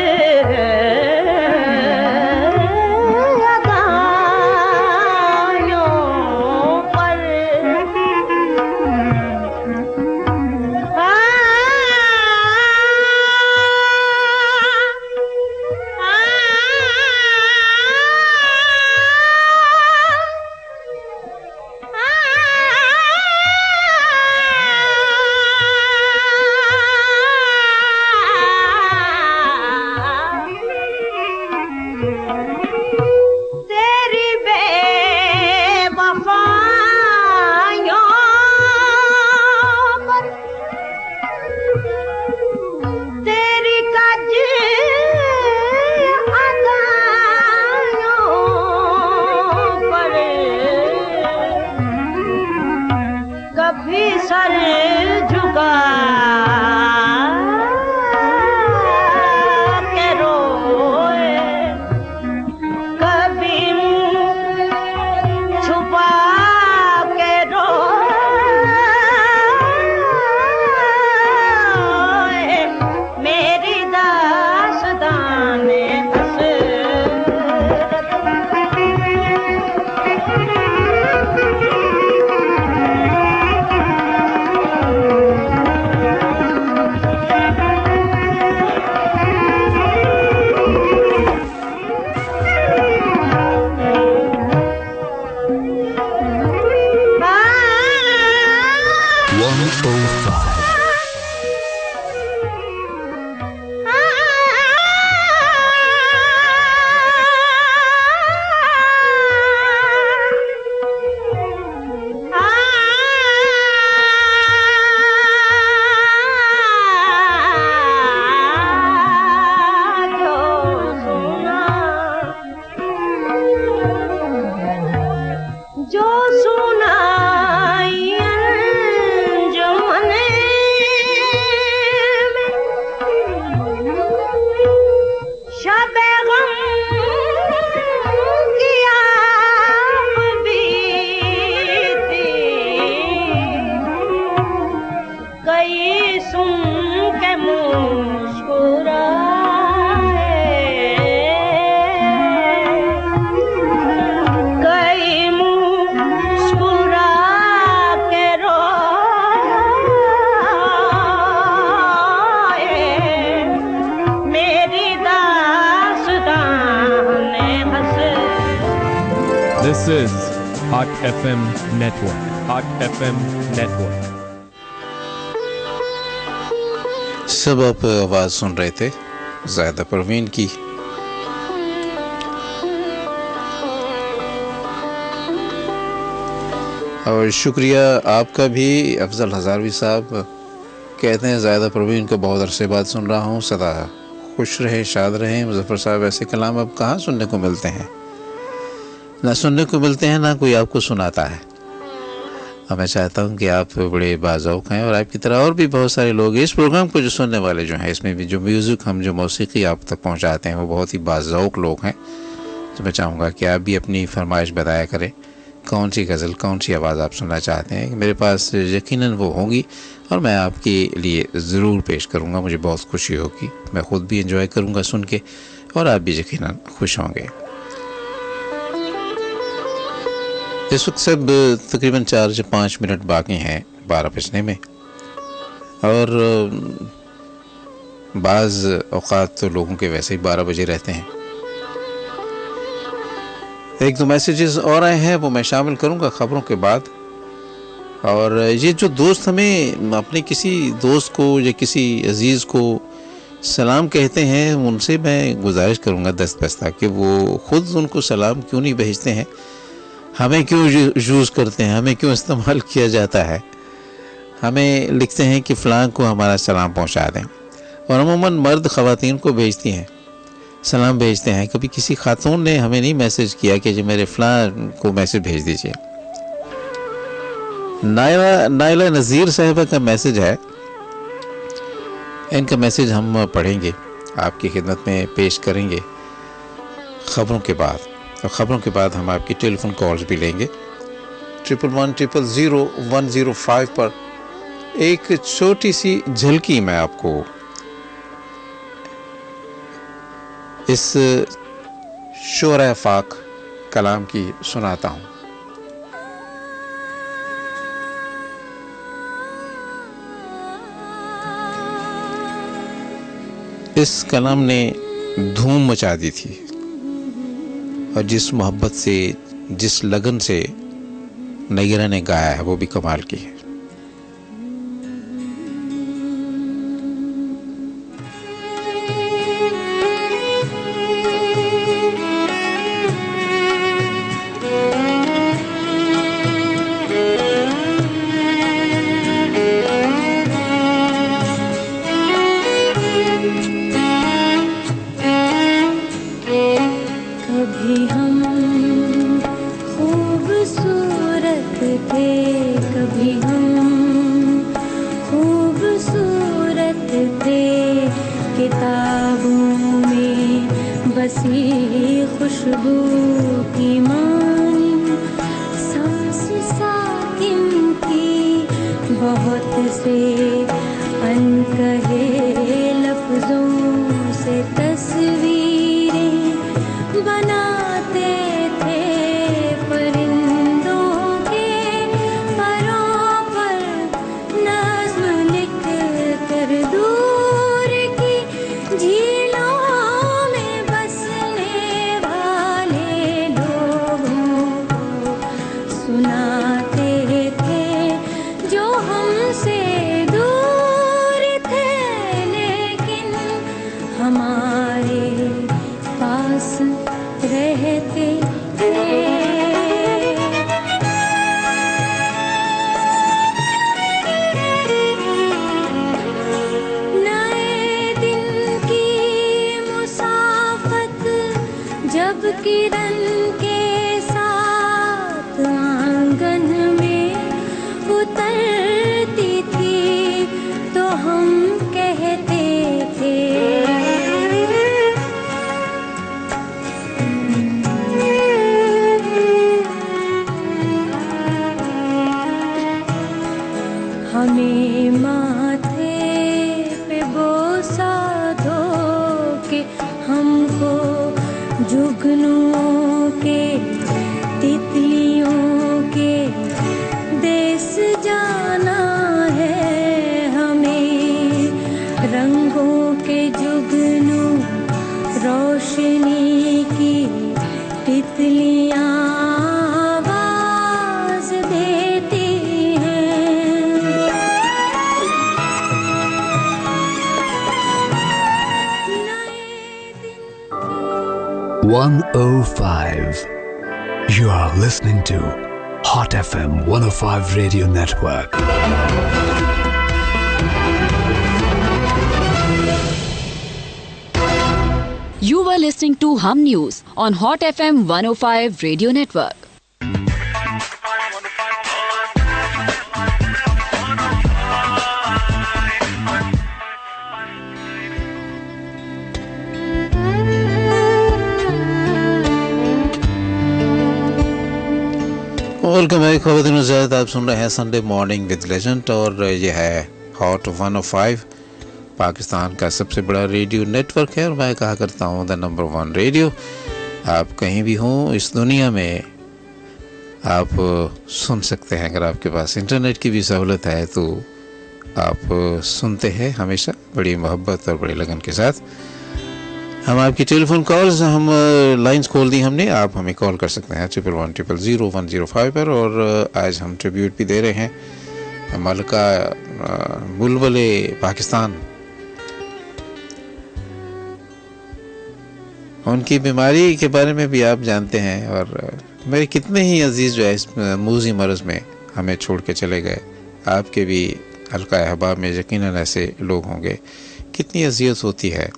This is Hot FM Network. Hot FM Network. सब आप आवाज़ सुन रहे थे ज़ायदा परवीन की। और शुक्रिया आपका भी। अफजल हज़ारवी साहब कहते हैं ज़ायदा परवीन को बहुत अरसे बाद सुन रहा हूँ, सदा खुश रहे, शाद रहें। मुज़फ़्फ़र साहब, ऐसे कलाम अब कहाँ सुनने को मिलते हैं, ना सुनने को मिलते हैं, ना कोई आपको सुनाता है। और मैं चाहता हूँ कि आप बड़े बाज़ौक़ हैं और आपकी तरह और भी बहुत सारे लोग इस प्रोग्राम को जो सुनने वाले जो हैं, इसमें भी जो म्यूज़िक हम जो मौसीकी आप तक पहुँचाते हैं वो बहुत ही बाज़ौक़ लोग हैं। तो मैं चाहूँगा कि आप भी अपनी फरमाइश बताया करें, कौन सी गज़ल, कौन सी आवाज़ आप सुनना चाहते हैं। मेरे पास यकीनन वो होंगी और मैं आपके लिए ज़रूर पेश करूँगा। मुझे बहुत खुशी होगी, मैं ख़ुद भी इंजॉय करूँगा सुन के और आप भी यकीनन खुश होंगे। इस वक्त सब तकरीबन 4 से 5 मिनट बाकी हैं 12 बजने में। और बाज़ औक़ात तो लोगों के वैसे ही 12 बजे रहते हैं। एक दो मैसेजेस और आए हैं, वो मैं शामिल करूंगा ख़बरों के बाद। और ये जो दोस्त हमें अपने किसी दोस्त को या किसी अजीज़ को सलाम कहते हैं, उनसे मैं गुजारिश करूंगा दस्त कि वो ख़ुद उनको सलाम क्यों नहीं भेजते हैं, हमें क्यों यूज़ करते हैं, हमें क्यों इस्तेमाल किया जाता है। हमें लिखते हैं कि फ़लाँ को हमारा सलाम पहुंचा दें, और अमूमन मर्द ख़वातीन को भेजती हैं, सलाम भेजते हैं। कभी किसी खातून ने हमें नहीं मैसेज किया कि जी मेरे फ़लाँ को मैसेज भेज दीजिए। नाइला नज़ीर साहिबा का मैसेज है, इनका मैसेज हम पढ़ेंगे, आपकी खिदमत में पेश करेंगे ख़बरों के बाद। और ख़बरों के बाद हम आपकी टेलीफोन कॉल्स भी लेंगे। 11100105 पर एक छोटी सी झलकी मैं आपको इस शोर फाक कलाम की सुनाता हूँ। इस कलाम ने धूम मचा दी थी और जिस मोहब्बत से, जिस लगन से नगीरा ने गाया है वो भी कमाल की है। You are listening to Hot FM 105 Radio Network. You were listening to Hum News on Hot FM 105 Radio Network. Welcome है ख़वातीन और ज़ायद, आप सुन रहे हैं संडे मॉर्निंग विद लेजेंड और ये है हॉट 105 पाकिस्तान का सबसे बड़ा रेडियो नेटवर्क है और मैं कहा करता हूँ द नंबर 1 रेडियो। आप कहीं भी हों इस दुनिया में आप सुन सकते हैं। अगर आपके पास इंटरनेट की भी सहूलत है तो आप सुनते हैं हमेशा बड़ी मोहब्बत और बड़ी लगन के साथ। हम आपकी टेलीफोन कॉल्स, हम लाइंस खोल दी हमने, आप हमें कॉल कर सकते हैं 11100105 पर। और आज हम ट्रिब्यूट भी दे रहे हैं मलका बुलबुले पाकिस्तान। उनकी बीमारी के बारे में भी आप जानते हैं और मेरे कितने ही अजीज़ जो है इस मूजी मर्ज़ में हमें छोड़ के चले गए। आपके भी हल्का अहबाब में यकीनन ऐसे लोग होंगे। कितनी अजियत होती है,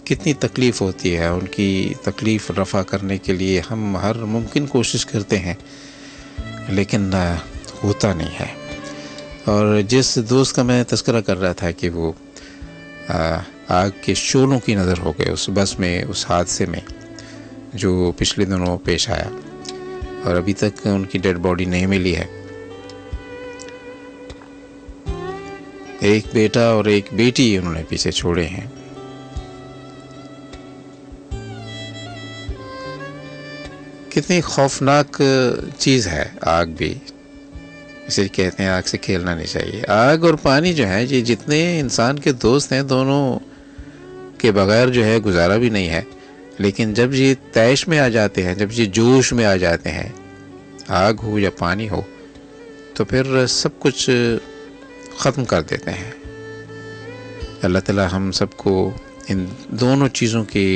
कितनी तकलीफ़ होती है। उनकी तकलीफ़ रफ़ा करने के लिए हम हर मुमकिन कोशिश करते हैं लेकिन होता नहीं है। और जिस दोस्त का मैं तज़किरा कर रहा था कि वो आग के शोलों की नज़र हो गए उस बस में, उस हादसे में जो पिछले दिनों पेश आया और अभी तक उनकी डेड बॉडी नहीं मिली है। एक बेटा और एक बेटी उन्होंने पीछे छोड़े हैं। कितनी खौफनाक चीज़ है आग भी। इसे कहते हैं आग से खेलना नहीं चाहिए। आग और पानी जो है ये जितने इंसान के दोस्त हैं, दोनों के बगैर जो है गुजारा भी नहीं है। लेकिन जब ये तैश में आ जाते हैं, जब ये जोश में आ जाते हैं, आग हो या पानी हो, तो फिर सब कुछ ख़त्म कर देते हैं। अल्लाह ताला हम सबको इन दोनों चीज़ों की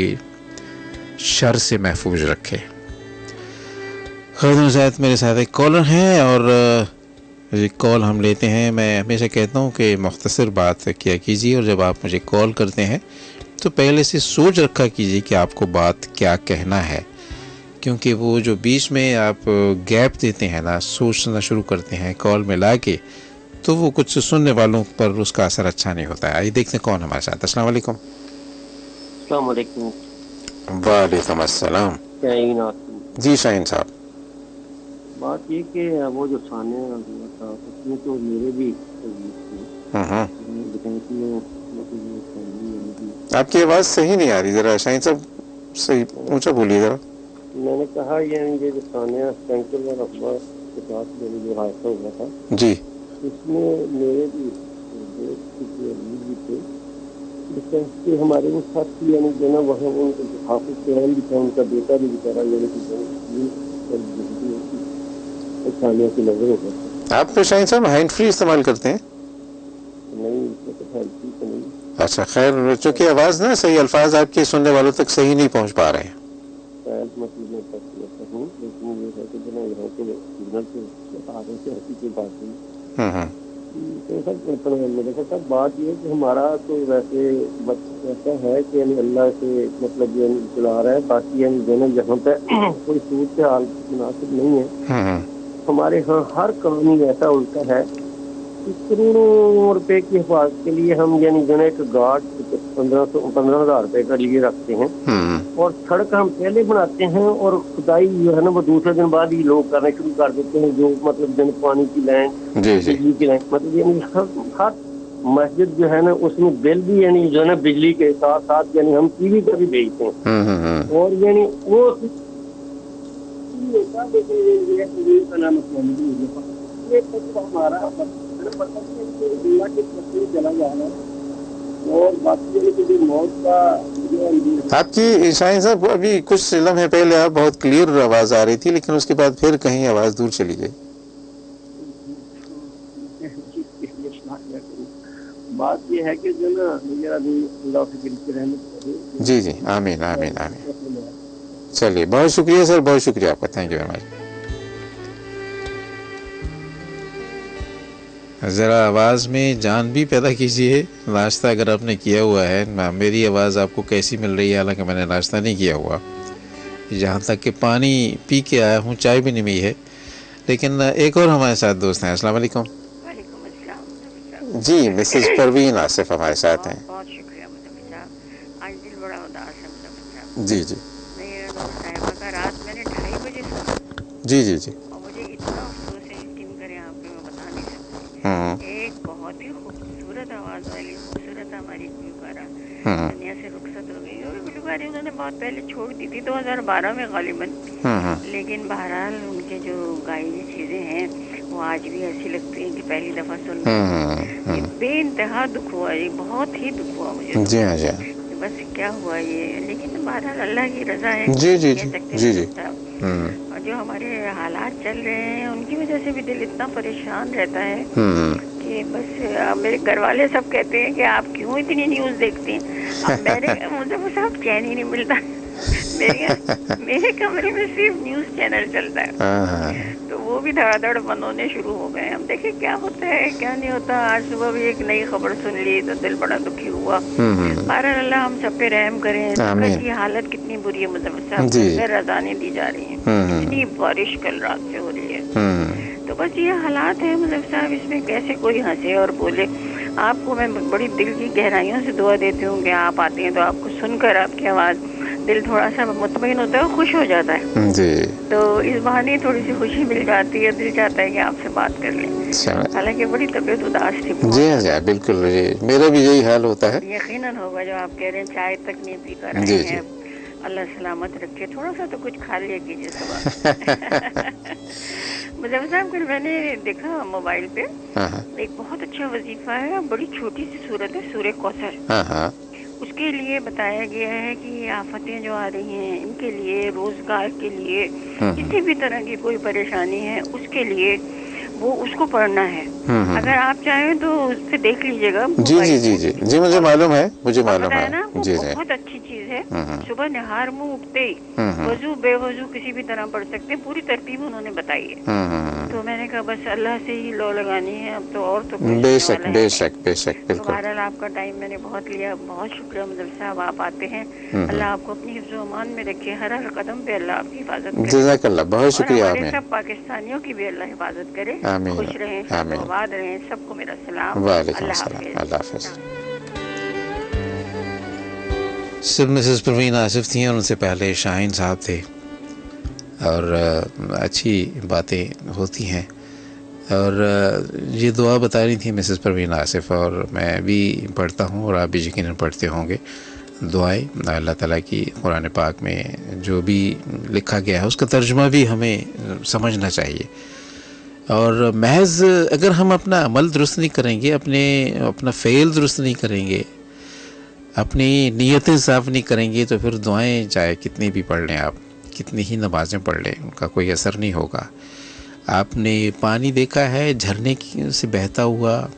शर से महफूज रखे। खैर साथ मेरे साथ एक कॉलर हैं और ये कॉल हम लेते हैं। मैं हमेशा कहता हूँ कि मुख्तसर बात किया कीजिए और जब आप मुझे कॉल करते हैं तो पहले से सोच रखा कीजिए कि आपको बात क्या कहना है, क्योंकि वो जो बीच में आप गैप देते हैं ना, सोचना शुरू करते हैं कॉल में ला के, तो वो कुछ सुनने वालों पर उसका असर अच्छा नहीं होता है। आइए देखते हैं कौन हमारे साथ। अस्सलाम वालेकुम। अस्सलाम वालेकुम। वालेकुम अस्सलाम। जी शाहीन साहब, बात ये कि वो जो सानिया हुआ था उसमें तो मेरे भी आपकी आवाज़ सही नहीं आ रही, ज़रा शाहीन साहब सही ऊंचा बोलिए ज़रा। मैंने कहा ये जो सानिया सेंट्रल और अखबार के साथ जो हादसा हुआ था जी, उसमें मेरे भी थे, जिससे हमारे वो साथी यानी जो ना वहाँ उनके हाफिज कुरान भी था, उनका बेटा भी बेचारा यानी सानिया की नजर हो गया। आप शाहीन साहब हैंड फ्री इस्तेमाल करते हैं? नहीं, हैंड फ्री तो नहीं। अच्छा, खैर चूँकि आवाज़ ना सही, अल्फाज आपके सुनने वालों तक सही नहीं पहुँच पा रहे हैं। बात ये कि हमारा तो वैसे ऐसा है कि अल्लाह से मतलब ये चला रहा है, बाकी जहाँ पे कोई सूद से हाल मुनासिब नहीं है। हमारे यहाँ हर काम ही ऐसा उल्टा है कि करोड़ों रुपए की हिफाजत के लिए हम यानी जो एक गार्ड 15,000 रुपए का लिए रखते हैं और सड़क हम पहले बनाते हैं और खुदाई जो है ना वो दूसरे दिन बाद ही लोग करना शुरू कर देते हैं, जो मतलब जन पानी की लाइन, बिजली की लाइन, मतलब यानी हर मस्जिद जो है ना उसमें बिल भी यानी जो है ना बिजली के साथ साथ यानी हम टीवी पर भी भेजते हैं और यानी वो हमारा चला जा रहा है और बाकी मौत का आपकी शाहीन साहब अभी कुछ लम्हे पहले आप बहुत क्लियर आवाज आ रही थी, लेकिन उसके बाद फिर कहीं आवाज दूर चली गई। बात ये है कि जो ना अल्लाह की रहमत। जी जी, आमीन आमीन आमीन। चलिए, बहुत शुक्रिया सर, बहुत शुक्रिया आपका, थैंक यू वेरी मच। ज़रा आवाज़ में जान भी पैदा कीजिए। नाश्ता अगर आपने किया हुआ है, मेरी आवाज़ आपको कैसी मिल रही है, हालांकि मैंने नाश्ता नहीं किया हुआ, जहाँ तक कि पानी पी के आया हूँ, चाय भी नहीं पी है। लेकिन एक और हमारे साथ दोस्त हैं। अस्सलाम वालेकुम। जी, मिसेस परवीन आसिफ हमारे साथ हैं। बहुत शुक्रिया मुझे साहब, आज दिल बड़ा उदास है मुझे। जी जी, साहिबा का रात मैंने 2:30 बजे सुना। जी जी जी, और मुझे इतना अफसोस है, यकीन करें आपको मैं बता नहीं सकती। एक बहुत ही खूबसूरत आवाज़ वाली खूबसूरत हमारी गुलकारा दुनिया से रुखसत हो गई। और गुलकारी उन्होंने बहुत पहले छोड़ दी थी, 2012 में गालिबन। लेकिन बहरहाल उनके जो गाई हुई चीज़ें हैं वो आज भी ऐसी लगती हैं कि पहली दफ़ा सुन रही। बेइंतहा दुख हुआ, ये बहुत ही दुख हुआ मुझे। जी हाँ जी, बस क्या हुआ ये, लेकिन बहरहाल अल्लाह की रज़ा है। जी जी जी जी। और जो हमारे हालात चल रहे हैं उनकी वजह से भी दिल इतना परेशान रहता है कि बस मेरे घर वाले सब कहते हैं कि आप क्यों इतनी न्यूज़ देखते हैं। अब मुझे वो सब चैन ही नहीं मिलता। मेरे कमरे में सिर्फ न्यूज़ चैनल चलता है, तो वो भी धड़ाधड़ बंद होने शुरू हो गए। हम देखे क्या होता है क्या नहीं होता। आज सुबह भी एक नई खबर सुन ली तो दिल बड़ा दुखी हुआ। बहरहाल अल्लाह हम सब पे रहम करें। की हालत कितनी बुरी है मुझे साहब, रज़ाने दी जा रही है, इतनी बारिश कल रात से हो रही है। तो बस ये हालात है मुझे साहब, इसमें कैसे कोई हंसे और बोले। आपको मैं बड़ी दिल की गहराइयों से दुआ देती हूँ कि आप आते हैं तो आपको सुनकर आपकी आवाज़ दिल थोड़ा सा मुतमईन होता है, खुश हो जाता है जी। तो इस बहाने थोड़ी सी खुशी मिल जाती है, दिल चाहता है कि आपसे बात कर लें। हालांकि बड़ी तबीयत उदास थी। जी हाँ, बिल्कुल मेरा भी यही हाल होता है। यकीनन होगा जो आप कह रहे हैं, चाय तक नहीं पी कर रहे हैं, अल्लाह सलामत रखे। थोड़ा सा तो कुछ खा लिया कीजिए सुबह। मुजफ्फर साहब कल मैंने देखा मोबाइल पे एक बहुत अच्छा वजीफा है, बड़ी छोटी सी सूरत है, सूरह कौसर। उसके लिए बताया गया है कि आफतें जो आ रही हैं इनके लिए, रोजगार के लिए, किसी भी तरह की कोई परेशानी है उसके लिए वो उसको पढ़ना है। अगर आप चाहें तो उस पे देख लीजिएगा। जी जी जी जी जी मुझे मालूम है, मुझे मालूम है ना, वो जी बहुत अच्छी चीज है। सुबह निहार मुंह उठते ही वजू बेवजू किसी भी तरह पढ़ सकते हैं, पूरी तरतीब उन्होंने बताई है। तो मैंने कहा बस अल्लाह से ही लो लगानी है, अब तो और तो बेशक बेशक बेशक बिल्कुल। बहरहाल आपका टाइम मैंने बहुत लिया, बहुत शुक्रिया मुजफ्फर साहब, आप आते हैं। अल्लाह आपको अपनी हिफ्ज़ अमान में रखे, हर हर कदम पे अल्लाह आपकी हिफाजत करे। जज़ाकल्लाह, बहुत शुक्रिया। हमारे सब पाकिस्तानियों की भी अल्लाह हिफाजत करे, खुश रहें, आबाद रहें। सबको मेरा सलाम, वालेकुम सलाम, अल्लाह हाफ़िज़। सिर्फ मिसेस परवीन आसिफ थी और उनसे पहले शाहीन साहब थे, और अच्छी बातें होती हैं। और ये दुआ बता रही थी मिसेस परवीन आसिफ, और मैं भी पढ़ता हूँ और आप भी यकीनन पढ़ते होंगे दुआएं। अल्लाह ताला की कुरान पाक में जो भी लिखा गया है उसका तर्जुमा भी हमें समझना चाहिए। और महज अगर हम अपना अमल दुरुस्त नहीं करेंगे, अपना फ़ेल दुरुस्त नहीं करेंगे, अपनी नीयतें साफ़ नहीं करेंगे, तो फिर दुआएं चाहे कितनी भी पढ़ लें आप, कितनी ही नमाज़ें पढ़ लें, उनका कोई असर नहीं होगा। आपने पानी देखा है झरने से बहता हुआ,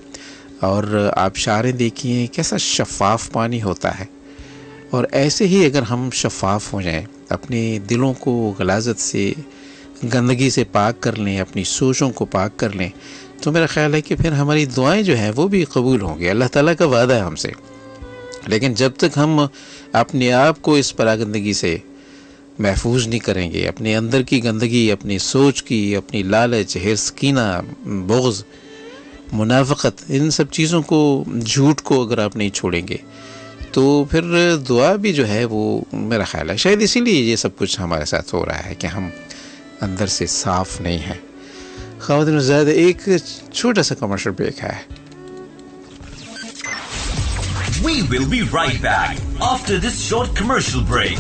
और आबशारें देखी हैं, कैसा शफ़ाफ़ पानी होता है। और ऐसे ही अगर हम शफ़ाफ़ हो जाएं, अपने दिलों को गलाज़त से, गंदगी से पाक कर लें, अपनी सोचों को पाक कर लें, तो मेरा ख़्याल है कि फिर हमारी दुआएं जो हैं वो भी कबूल होंगी। अल्लाह ताला का वादा है हमसे। लेकिन जब तक हम अपने आप को इस परागंदगी से महफूज नहीं करेंगे, अपने अंदर की गंदगी, अपनी सोच की, अपनी लालच, हिर्स, कीना, बुग़्ज़, मुनाफ़क़त, इन सब चीज़ों को, झूठ को अगर आप नहीं छोड़ेंगे, तो फिर दुआ भी जो है वो, मेरा ख़्याल है शायद इसीलिए ये सब कुछ हमारे साथ हो रहा है कि हम अंदर से साफ़ नहीं हैं। ख़वातीन ज़्यादा एक छोटा सा कमर्शियल ब्रेक है। We will be right back after this short commercial break.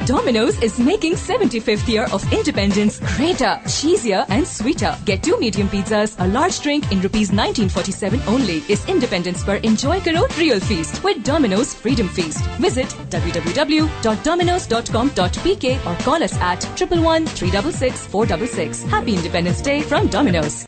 Domino's is making 75th year of independence greater, cheesier and sweeter. Get 2 medium pizzas, a large drink in ₹1947 only. Is independence पर enjoy करो real feast with Domino's Freedom Feast. Visit www.dominos.com.pk or call us at 111 366 466. Happy Independence Day from Domino's.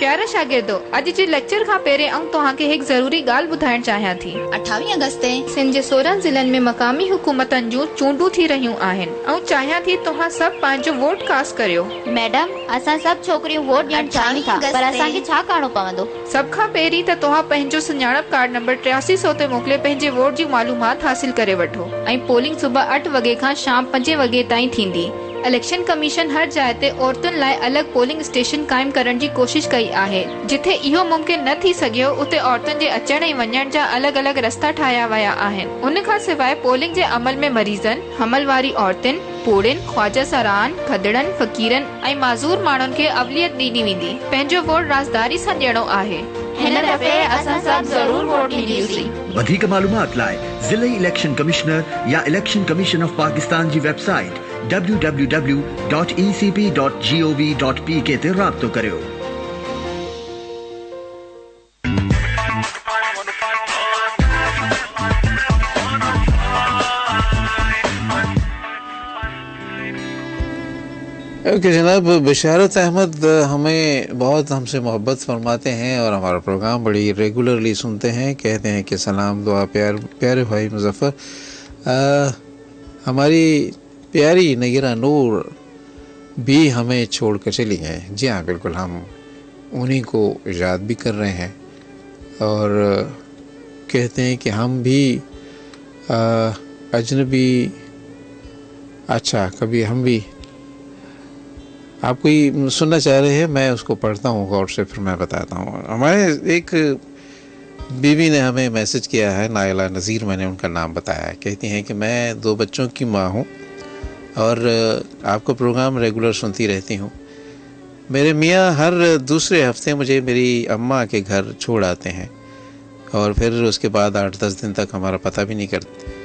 प्यारा शागिर्दो, अॼु जे lecture खां पहिरें आऊं तव्हांखे हिकु ज़रूरी ॻाल्हि ॿुधाइण चाहियां थी। 28 अगस्त ते सिंध जे 16 ज़िलनि में मक़ामी हुकूमतनि जूं चूंडूं थी रहियूं आहिनि, ऐं चाहियां थी तव्हां सभु पंहिंजो वोट कास्ट करियो। मैडम, असां सभु छोकिरियूं वोट ॾियण चाहिनि था, पर असांखे छा करणो पवंदो? सभ खां पहिरीं त तव्हां पंहिंजो सुञाणप कार्ड नंबर 8300 ते मोकिले पंहिंजे वोट जी मालूमात हासिल करे वठो, ऐं पोलिंग सुबुह 8 वॻे खां शाम 5 वॻे ताईं थींदी। इलेक्शन कमीशन हर जाइ ते औरतुनि लाइ अलॻि पोलिंग स्टेशन क़ाइमु करण जी कोशिश कई आहे। जिथे इहो मुमकिन न थी सघियो, उते औरतुनि जे अचण ऐं वञण जा अलॻि अलॻि रस्ता ठाहिया विया आहिनि। उन खां सवाइ पोलिंग जे अमल में मरीज़नि, हमल वारी औरतुनि, पोड़िन, ख्वाजा सरान, खदड़नि, फ़क़ीरनि ऐं माज़ूर माण्हुनि खे अवलियत ॾिनी वेंदी। पंहिंजो वोट राज़दारी सां ॾियणो आहे। हिन दफ़े असां सभु ज़रूर वोट ॾींदासीं। वधीक मालूमात लाइ ज़िले इलेक्शन कमिश्नर या इलेक्शन कमीशन ऑफ पाकिस्तान जी वेबसाइट www.ecp.gov.pk ते राब्तो करियो। ओके जनाब, बशारत अहमद हमें बहुत हमसे मोहब्बत फरमाते हैं और हमारा प्रोग्राम बड़ी रेगुलरली सुनते हैं। कहते हैं कि सलाम दुआ प्यारे भाई मुजफ्फर, हमारी प्यारी नगीरा नूर भी हमें छोड़ कर चली गए। जी हाँ, बिल्कुल, हम उन्हीं को याद भी कर रहे हैं और कहते हैं कि हम भी अजनबी, अच्छा कभी हम भी, आप कोई सुनना चाह रहे हैं, मैं उसको पढ़ता हूँ गौर से, फिर मैं बताता हूँ। हमारे एक बीवी ने हमें मैसेज किया है, नायला नज़ीर, मैंने उनका नाम बताया है। कहती हैं कि मैं 2 बच्चों की माँ हूँ और आपका प्रोग्राम रेगुलर सुनती रहती हूँ। मेरे मियाँ हर दूसरे हफ्ते मुझे मेरी अम्मा के घर छोड़ आते हैं और फिर उसके बाद 8-10 दिन तक हमारा पता भी नहीं करते।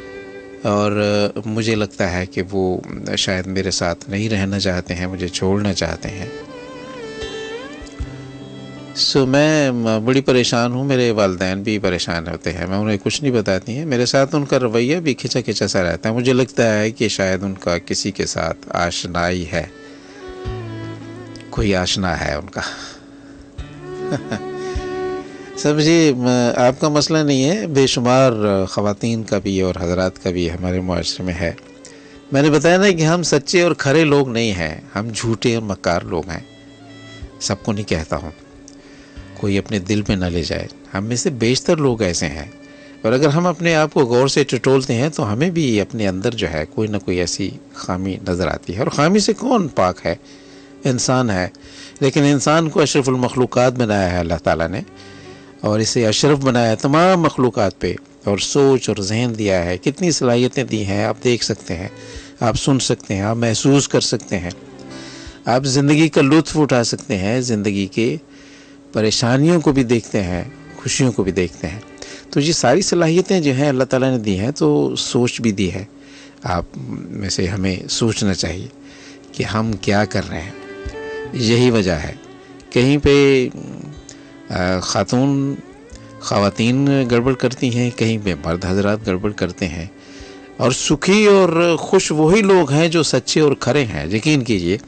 और मुझे लगता है कि वो शायद मेरे साथ नहीं रहना चाहते हैं, मुझे छोड़ना चाहते हैं। सो मैं बड़ी परेशान हूँ। मेरे वालिदैन भी परेशान होते हैं, मैं उन्हें कुछ नहीं बताती हैं। मेरे साथ उनका रवैया भी खिंचा खिंचा सा रहता है। मुझे लगता है कि शायद उनका किसी के साथ आशनाई है, कोई आशना है उनका। समझिए, आपका मसला नहीं है, बेशुमार ख़वातीन का भी और हज़रात का भी हमारे मुआशरे में है। मैंने बताया ना कि हम सच्चे और खरे लोग नहीं हैं, हम झूठे और मक्कार लोग हैं। सबको नहीं कहता हूँ, कोई अपने दिल पे ना ले जाए। हम में से बेशतर लोग ऐसे हैं, और अगर हम अपने आप को गौर से टटोलते हैं तो हमें भी अपने अंदर जो है कोई ना कोई ऐसी खामी नज़र आती है। और खामी से कौन पाक है? इंसान है। लेकिन इंसान को अशरफुल मखलूक़ात बनाया है अल्लाह ताला ने, और इसे अशरफ बनाया है तमाम मखलूक़ात पे, और सोच और जहन दिया है। कितनी सलाहियतें दी हैं, आप देख सकते हैं, आप सुन सकते हैं, आप महसूस कर सकते हैं, आप ज़िंदगी का लुत्फ़ उठा सकते हैं, ज़िंदगी के परेशानियों को भी देखते हैं, खुशियों को भी देखते हैं। तो ये सारी सलाहियतें जो हैं अल्लाह ताला ने दी हैं, तो सोच भी दी है। आप में से हमें सोचना चाहिए कि हम क्या कर रहे हैं। यही वजह है, कहीं पे ख़वातीन गड़बड़ करती हैं, कहीं पे मर्द हजरात गड़बड़ करते हैं। और सुखी और खुश वही लोग हैं जो सच्चे और खरे हैं। यकीन कीजिए,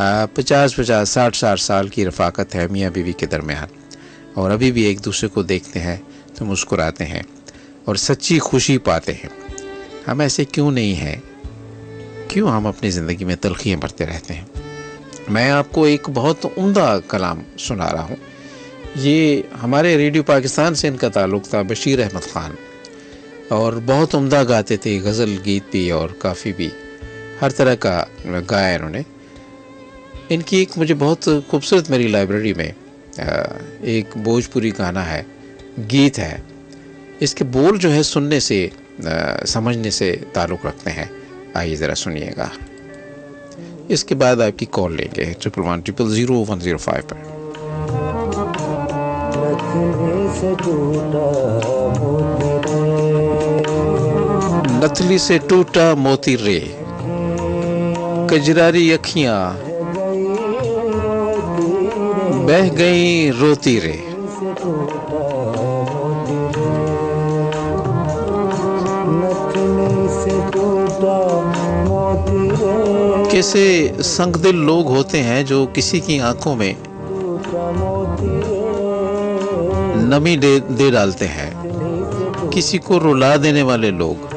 50-50, 60-60 साल की रफ़ाकत है मियाँ बीवी के दरमियान, और अभी भी एक दूसरे को देखते हैं तो मुस्कुराते हैं और सच्ची खुशी पाते हैं। हम ऐसे क्यों नहीं हैं? क्यों हम अपनी ज़िंदगी में तलखियाँ भरते रहते हैं? मैं आपको एक बहुत उम्दा कलाम सुना रहा हूँ। ये हमारे रेडियो पाकिस्तान से इनका ताल्लुक़ था, बशीर अहमद ख़ान, और बहुत उम्दा गाते थे, गज़ल गीत भी और काफ़ी भी, हर तरह का गाया इन्होंने। इनकी एक मुझे बहुत खूबसूरत मेरी लाइब्रेरी में एक भोजपुरी गाना है, गीत है। इसके बोल जो है सुनने से समझने से ताल्लुक़ रखते हैं। आइए ज़रा सुनिएगा, इसके बाद आपकी कॉल लेंगे 111000105 पर। नथली से टूटा मोती रे, कजरारी अखियां बह गई रोती रे। कैसे संगदिल लोग होते हैं जो किसी की आंखों में नमी दे डालते हैं, किसी को रुला देने वाले लोग,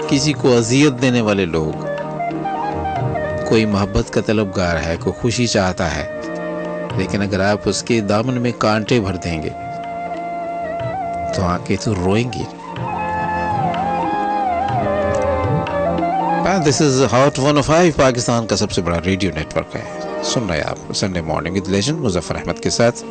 किसी को अजियत देने वाले लोग। कोई मोहब्बत का तलबगार है, कोई खुशी चाहता है, लेकिन अगर आप उसके दामन में कांटे भर देंगे तो आंखें तो रोएंगी। दिस इज हॉट 105, पाकिस्तान का सबसे बड़ा रेडियो नेटवर्क है। सुन रहे हैं आप Sunday morning with legend Muzaffar Ahmed के साथ।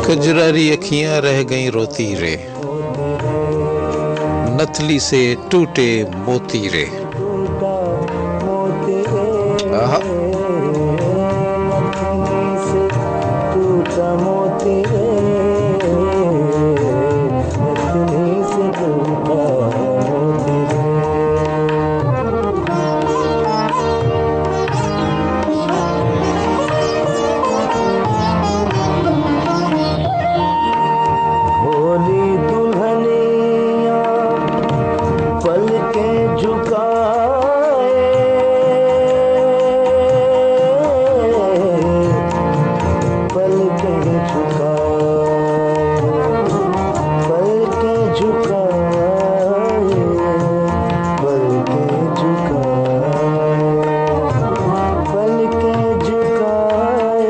कजरारी अखियां रह गई रोती रे, नथली से टूटे मोती रे। टूटा मोती रे, नथनी से टूटा मोती रे। भोली दुल्हनिया पल के झुकाए, पल के झुकाए, पल के झुकाए, पल के झुकाए, पल के झुकाए,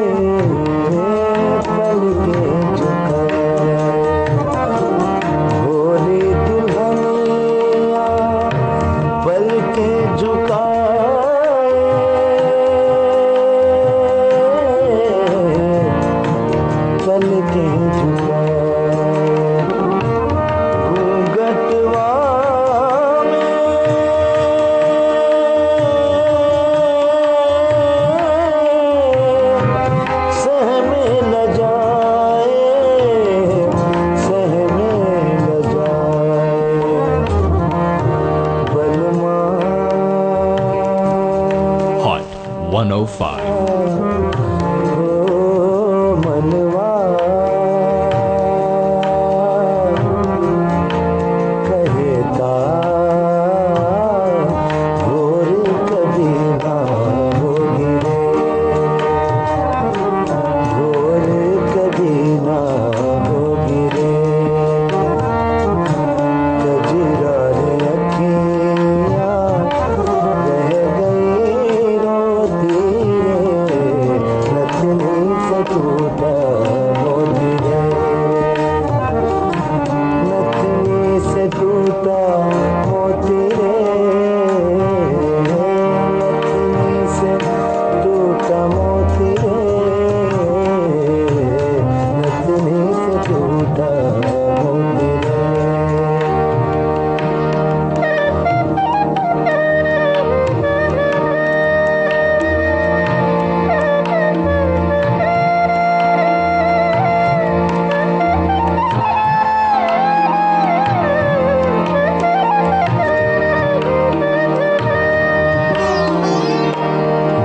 पल के झुकाए। भोली दुल्हनिया पल के झुकाए, पल के झुकाए। घूंघटवा में सहमे न जाए, सहमे न जाए। बलमा Hot 105. मनवा कहता भोर कभी ना होगी रे, भोर कभी ना होगी रे। गजरा रे अखियाँ रह गई रोती रे, नथनी से टूटा मोती रे, नथनी से टूटा मोती रे, नथनी से टूटा मोती रे, नथनी से टूटा मोती रे।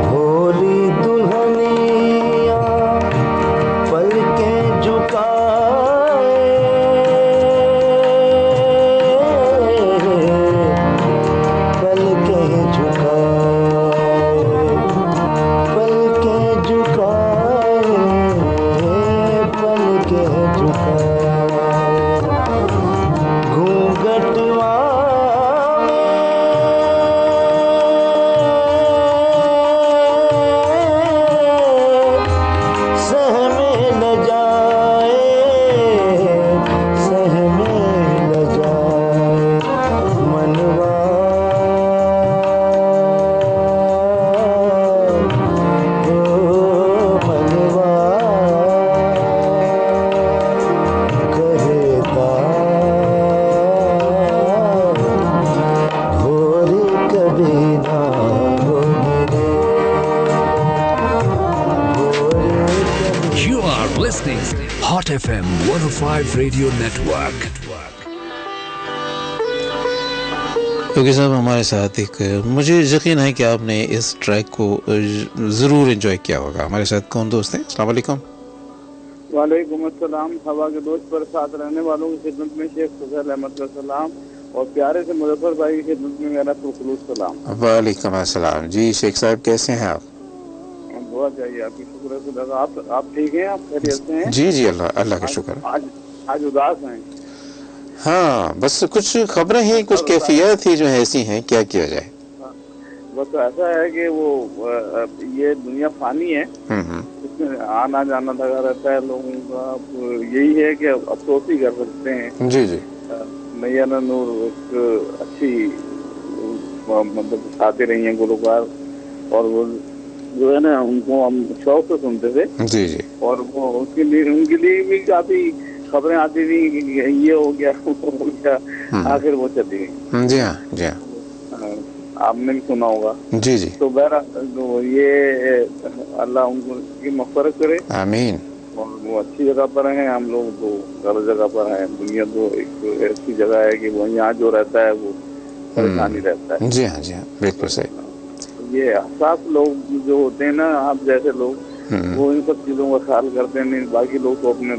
भोली दुल्हनिया पल के झुकाए, पल के झुकाए, पल के झुकाए, पल के झुकाए। घूंघटवा सहमे न जाए, सहमे न जाए। मनवा मनवा कहता भोर कभी ना होगी रे, You are listening Hot FM 105 Radio Network. क्योंकि साहब हमारे साथ एक, मुझे यकीन है कि आपने इस ट्रैक को ज़रूर एंजॉय किया होगा। हमारे साथ कौन दोस्त हैं? अस्सलाम वालेकुम। वालेकुम अस्सलाम। हवा के दोस्त पर साथ रहने वालों की खिदमत में शेख सुहैल अहमद का सलाम और प्यारे से मुजफ्फर भाई की खिदमत में मेरा खुलूस सलाम। वालेकुम अस्सलाम। जी शेख साहब कैसे हैं आप? बहुत चाहिए आपकी शुक्र है खुदा का। आप ठीक हैं? आप खैरियत से हैं? जी जी अल्लाह का शुक्र। आज उदास हैं? हाँ बस कुछ खबरें हैं, कुछ कैफियत ही जो है ऐसी हैं, क्या किया जाए। बस ऐसा है कि वो ये दुनिया फानी है, इसमें आना जाना लगा रहता है लोगों का। यही है कि अफसोस ही कर सकते हैं। जी जी। मैया नूर एक अच्छी मतलब गाती रही हैं गुलकार, और वो जो है ना उनको हम शौक से सुनते थे। जी जी। और वो उनके लिए भी काफी खबरें आती थी कि ये हो गया वो हो गया, आखिर वो चली गई। जी हाँ जी हाँ। आपने भी सुना होगा। जी जी। तो बहरहाल तो ये अल्लाह उनको की मग़फ़िरत करे, आमीन। और वो अच्छी जगह पर हैं, हम लोग तो गलत जगह पर हैं। दुनिया तो एक ऐसी जगह है कि वो यहाँ जो रहता है वो परेशानी रहता है। जी हाँ, जी हाँ, बिल्कुल सही। ये हसास लोग जो होते हैं ना, आप जैसे लोग, वो इन सब चीजों का ख्याल करते हैं नहीं। बाकी लोग तो अपने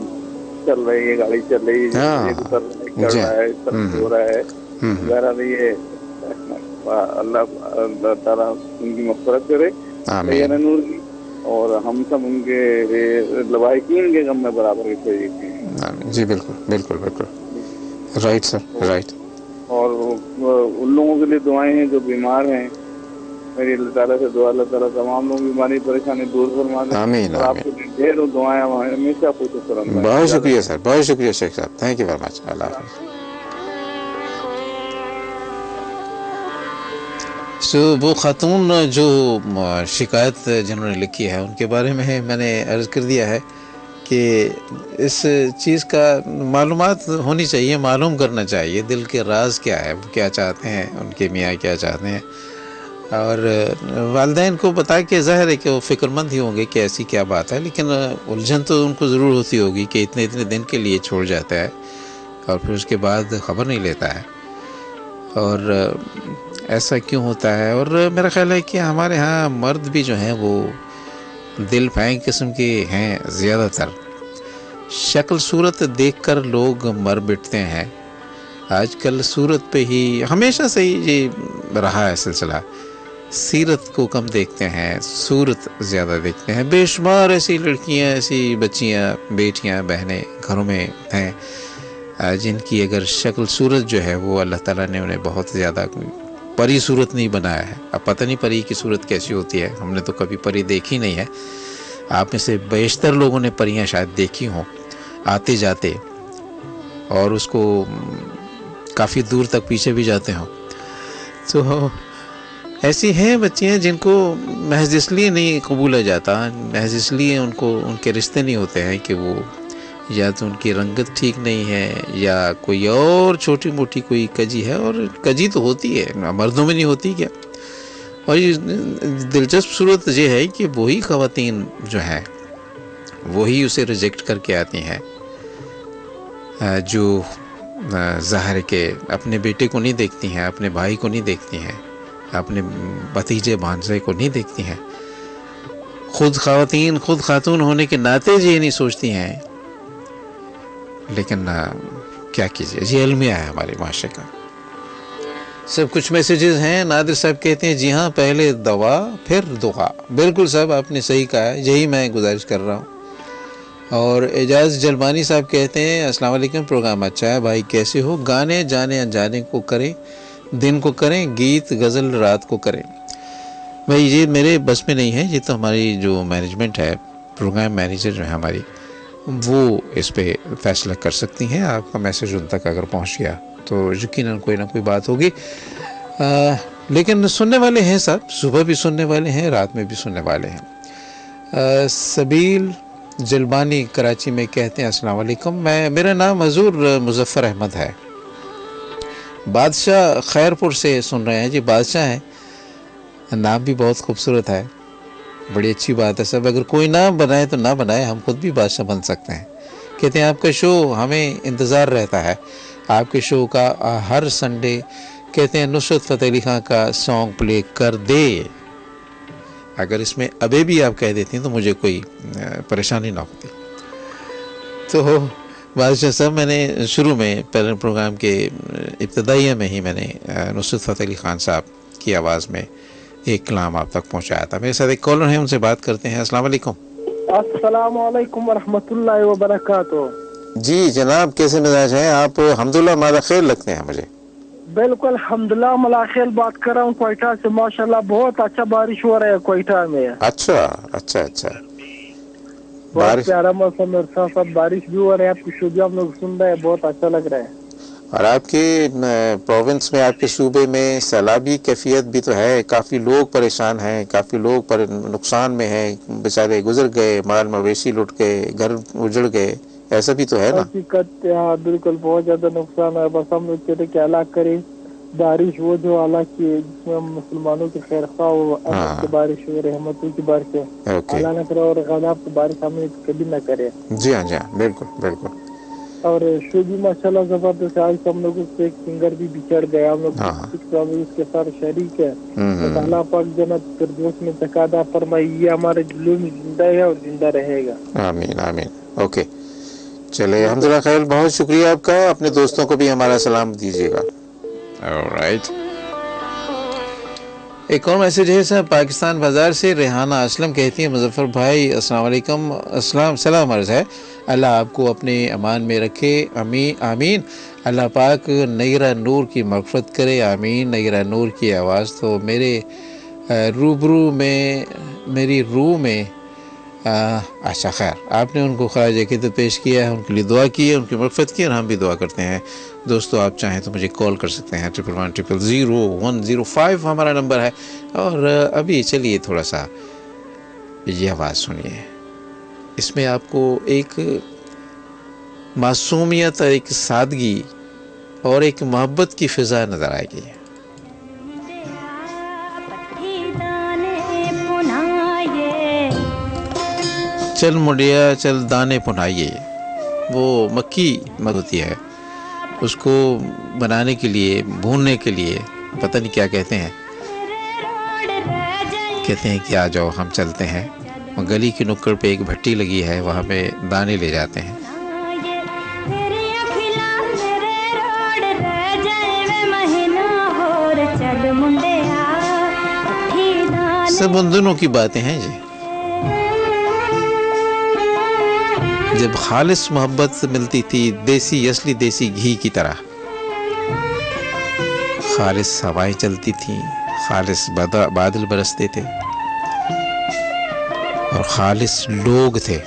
चल रहे हैं, गाड़ी चल रही है, उतर रहा है, सब हो रहा है। बहरहाल ये अल्लाह ताला उनकी मग़फ़िरत करे, नूर की, और हम सब उनके लवाहिकीन के गम में बराबर के शरीक हैं। जी बिल्कुल बिल्कुल बिल्कुल, राइट सर, राइट। और उन लोगों के लिए दुआएं हैं जो बीमार हैं। मेरी अल्लाह ताला से दुआ, अल्लाह ताला तमाम लोगों की बीमारी परेशानी दूर फरमा दे। आमीन। और आपको ढेरों दुआएं हमेशा पूछो सर। बहुत शुक्रिया सर, बहुत शुक्रिया शेख साहब, थैंक यू वेरी मच। अल्लाह हाफ़िज़। वो खातून जो शिकायत जिन्होंने लिखी है उनके बारे में मैंने अर्ज़ कर दिया है कि इस चीज़ का मालूमात होनी चाहिए, मालूम करना चाहिए दिल के राज क्या है, वो क्या चाहते हैं, उनके मियाँ क्या चाहते हैं। और वालिदैन को बता के ज़ाहिर है कि वो फ़िक्रमंद ही होंगे कि ऐसी क्या बात है, लेकिन उलझन तो उनको ज़रूर होती होगी कि इतने इतने दिन के लिए छोड़ जाता है और फिर उसके बाद ख़बर नहीं लेता है, और ऐसा क्यों होता है। और मेरा ख़्याल है कि हमारे यहाँ मर्द भी जो हैं वो दिल फेंक किस्म के हैं ज़्यादातर। शक्ल सूरत देखकर लोग मर बैठते हैं। आजकल सूरत पे ही हमेशा से ही ये रहा है सिलसिला। सीरत को कम देखते हैं, सूरत ज़्यादा देखते हैं। बेशुमार ऐसी लड़कियां, ऐसी बच्चियां, बेटियां, बहनें घरों में हैं जिनकी अगर शक्ल सूरत जो है वो अल्लाह ताला ने उन्हें बहुत ज़्यादा परी सूरत नहीं बनाया है। अब पता नहीं परी की सूरत कैसी होती है, हमने तो कभी परी देखी नहीं है। आप में से बेशतर लोगों ने परियां शायद देखी हों आते जाते, और उसको काफ़ी दूर तक पीछे भी जाते हों। तो ऐसी हैं बच्चियां जिनको महज इसलिए नहीं कबूला जाता, महज इसलिए उनको उनके रिश्ते नहीं होते हैं कि वो या तो उनकी रंगत ठीक नहीं है या कोई और छोटी मोटी कोई कजी है। और कजी तो होती है, मर्दों में नहीं होती क्या। और ये दिलचस्प सूरत ये है कि वही ख़वातीन जो हैं वही उसे रिजेक्ट करके आती हैं जो ज़ाहिर के अपने बेटे को नहीं देखती हैं, अपने भाई को नहीं देखती हैं, अपने भतीजे भांजे को नहीं देखती हैं। खुद ख़वातीन, खुद खातून होने के नाते ये नहीं सोचती हैं, लेकिन क्या कीजिए, ये अलमिया है हमारे माशरे का। सब कुछ मैसेजेस हैं। नादिर साहब कहते हैं जी हाँ, पहले दवा फिर दुआ। बिल्कुल साहब, आपने सही कहा है, यही मैं गुजारिश कर रहा हूँ। और एजाज जलबानी साहब कहते हैं अस्सलाम वालेकुम, प्रोग्राम अच्छा है भाई, कैसे हो। गाने जाने अनजाने को करें, दिन को करें, गीत गज़ल रात को करें। भाई ये मेरे बस में नहीं है, ये तो हमारी जो मैनेजमेंट है, प्रोग्राम मैनेजर जो है हमारी, वो इस पे फैसला कर सकती हैं। आपका मैसेज उन तक अगर पहुंच गया तो यकीनन कोई ना कोई बात होगी। लेकिन सुनने वाले हैं साहब, सुबह भी सुनने वाले हैं, रात में भी सुनने वाले हैं। सबील जलबानी कराची में कहते हैं अस्सलाम वालेकुम, मेरा नाम हजूर मुजफ्फर अहमद है, बादशाह खैरपुर से सुन रहे हैं जी। बादशाह हैं, नाम भी बहुत खूबसूरत है, बड़ी अच्छी बात है सब। अगर कोई ना बनाए तो ना बनाए, हम खुद भी बादशाह बन सकते हैं। कहते हैं आपका शो हमें इंतज़ार रहता है, आपके शो का हर संडे। कहते हैं नुसरत फ़तेह अली खां का सॉन्ग प्ले कर दे। अगर इसमें अबे भी आप कह देती हैं तो मुझे कोई परेशानी ना होती। तो बादशाह साहब, मैंने शुरू में पहले प्रोग्राम के इब्तदाइया में ही मैंने नुसरत फ़तेह अली खान साहब की आवाज़ में एक कलाम आप तक पहुंचाया था। मेरे साथ एक कॉलर है, उनसे बात करते हैं। अस्सलाम वालेकुम। अस्सलाम वालेकुम वरहमतुल्लाहि वबरकातुहू। जी जनाब, कैसे मिजाज हैं आप? हम्दुलिल्लाह, मादा खैर लगते हैं मुझे। बिल्कुल अल्हम्दुलिल्लाह, मलाखेल बात कर रहा हूँ क्वेटा से। माशाल्लाह बहुत अच्छा बारिश हो रहा है क्वेटा में। अच्छा अच्छा अच्छा, बहुत प्यारा मौसम है, साथ साथ बारिश भी हो रहा है। आपकी शो भी हम लोग सुन रहे हैं, बहुत अच्छा लग रहा है। और आपके प्रोविंस में, आपके सूबे में सैलाबी कैफियत भी तो है, काफ़ी लोग परेशान हैं, काफ़ी लोग पर नुकसान में हैं, बेचारे गुजर गए, माल मवेशी लुट गए, घर उजड़ गए, ऐसा भी तो है ना? हकीकत, हाँ बिल्कुल, बहुत ज्यादा नुकसान है। बस हम लोग कहते क्या अल्लाह करे बारिश वो जो अल्लाह की जिसमें मुसलमानों की खैर खा की बारिश हो, रहमतों की बारिश है, अल्लाह न करे और गज़ब की बारिश हमें कभी न करे। जी हाँ, जी हाँ, बिल्कुल बिल्कुल। और शो भी माशाल्लाह जबरदस्त। आज हम लोगों से एक सिंगर भी बिछड़ गया, हम लोग उसके साथ शरीक है। तो अल्लाह पाक जन्नत फिरदौस में तकादा फरमाई, ये हमारे दिलों में जिंदा है और जिंदा रहेगा। आमीन आमीन। ओके, चले अल्हम्दुलिल्लाह खैर, बहुत शुक्रिया आपका। अपने दोस्तों को भी हमारा सलाम दीजिएगा। ऑलराइट, एक और मैसेज है सर, पाकिस्तान बाज़ार से रेहाना असलम कहती है, मुजफ्फर भाई अस्सलाम वालेकुम। अस्सलाम सलाम अर्ज़ है, अल्लाह आपको अपने अमान में रखे, आमीन आमीन। अल्लाह पाक नैरा नूर की मग़फ़िरत करे, आमीन। नैरा नूर की आवाज़ तो मेरे रूबरू में, मेरी रूह में अच्छा खैर, आपने उनको ख़राज अक़ीदत पेश किया है, उनके लिए दुआ की है, उनकी मग़फ़िरत की, और हम भी दुआ करते हैं। दोस्तों आप चाहें तो मुझे कॉल कर सकते हैं, 111000105 हमारा नंबर है। और अभी चलिए थोड़ा सा ये आवाज़ सुनिए, इसमें आपको एक मासूमियत और एक सादगी और एक मोहब्बत की फ़िज़ा नज़र आएगी। चल मुंडिया चल दाने पुनाइए, वो मक्की मद होती है, उसको बनाने के लिए, भूनने के लिए पता नहीं क्या कहते हैं कि आ जाओ हम चलते हैं। गली की नुक्कड़ पे एक भट्टी लगी है, वहाँ पे दाने ले जाते हैं। सब उन दिनों की बातें हैं जी, जब खालिस मोहब्बत मिलती थी, देसी असली देसी घी की तरह। खालिस हवाएं चलती थीं, खालिस बादल बरसते थे, और खालिस लोग थे।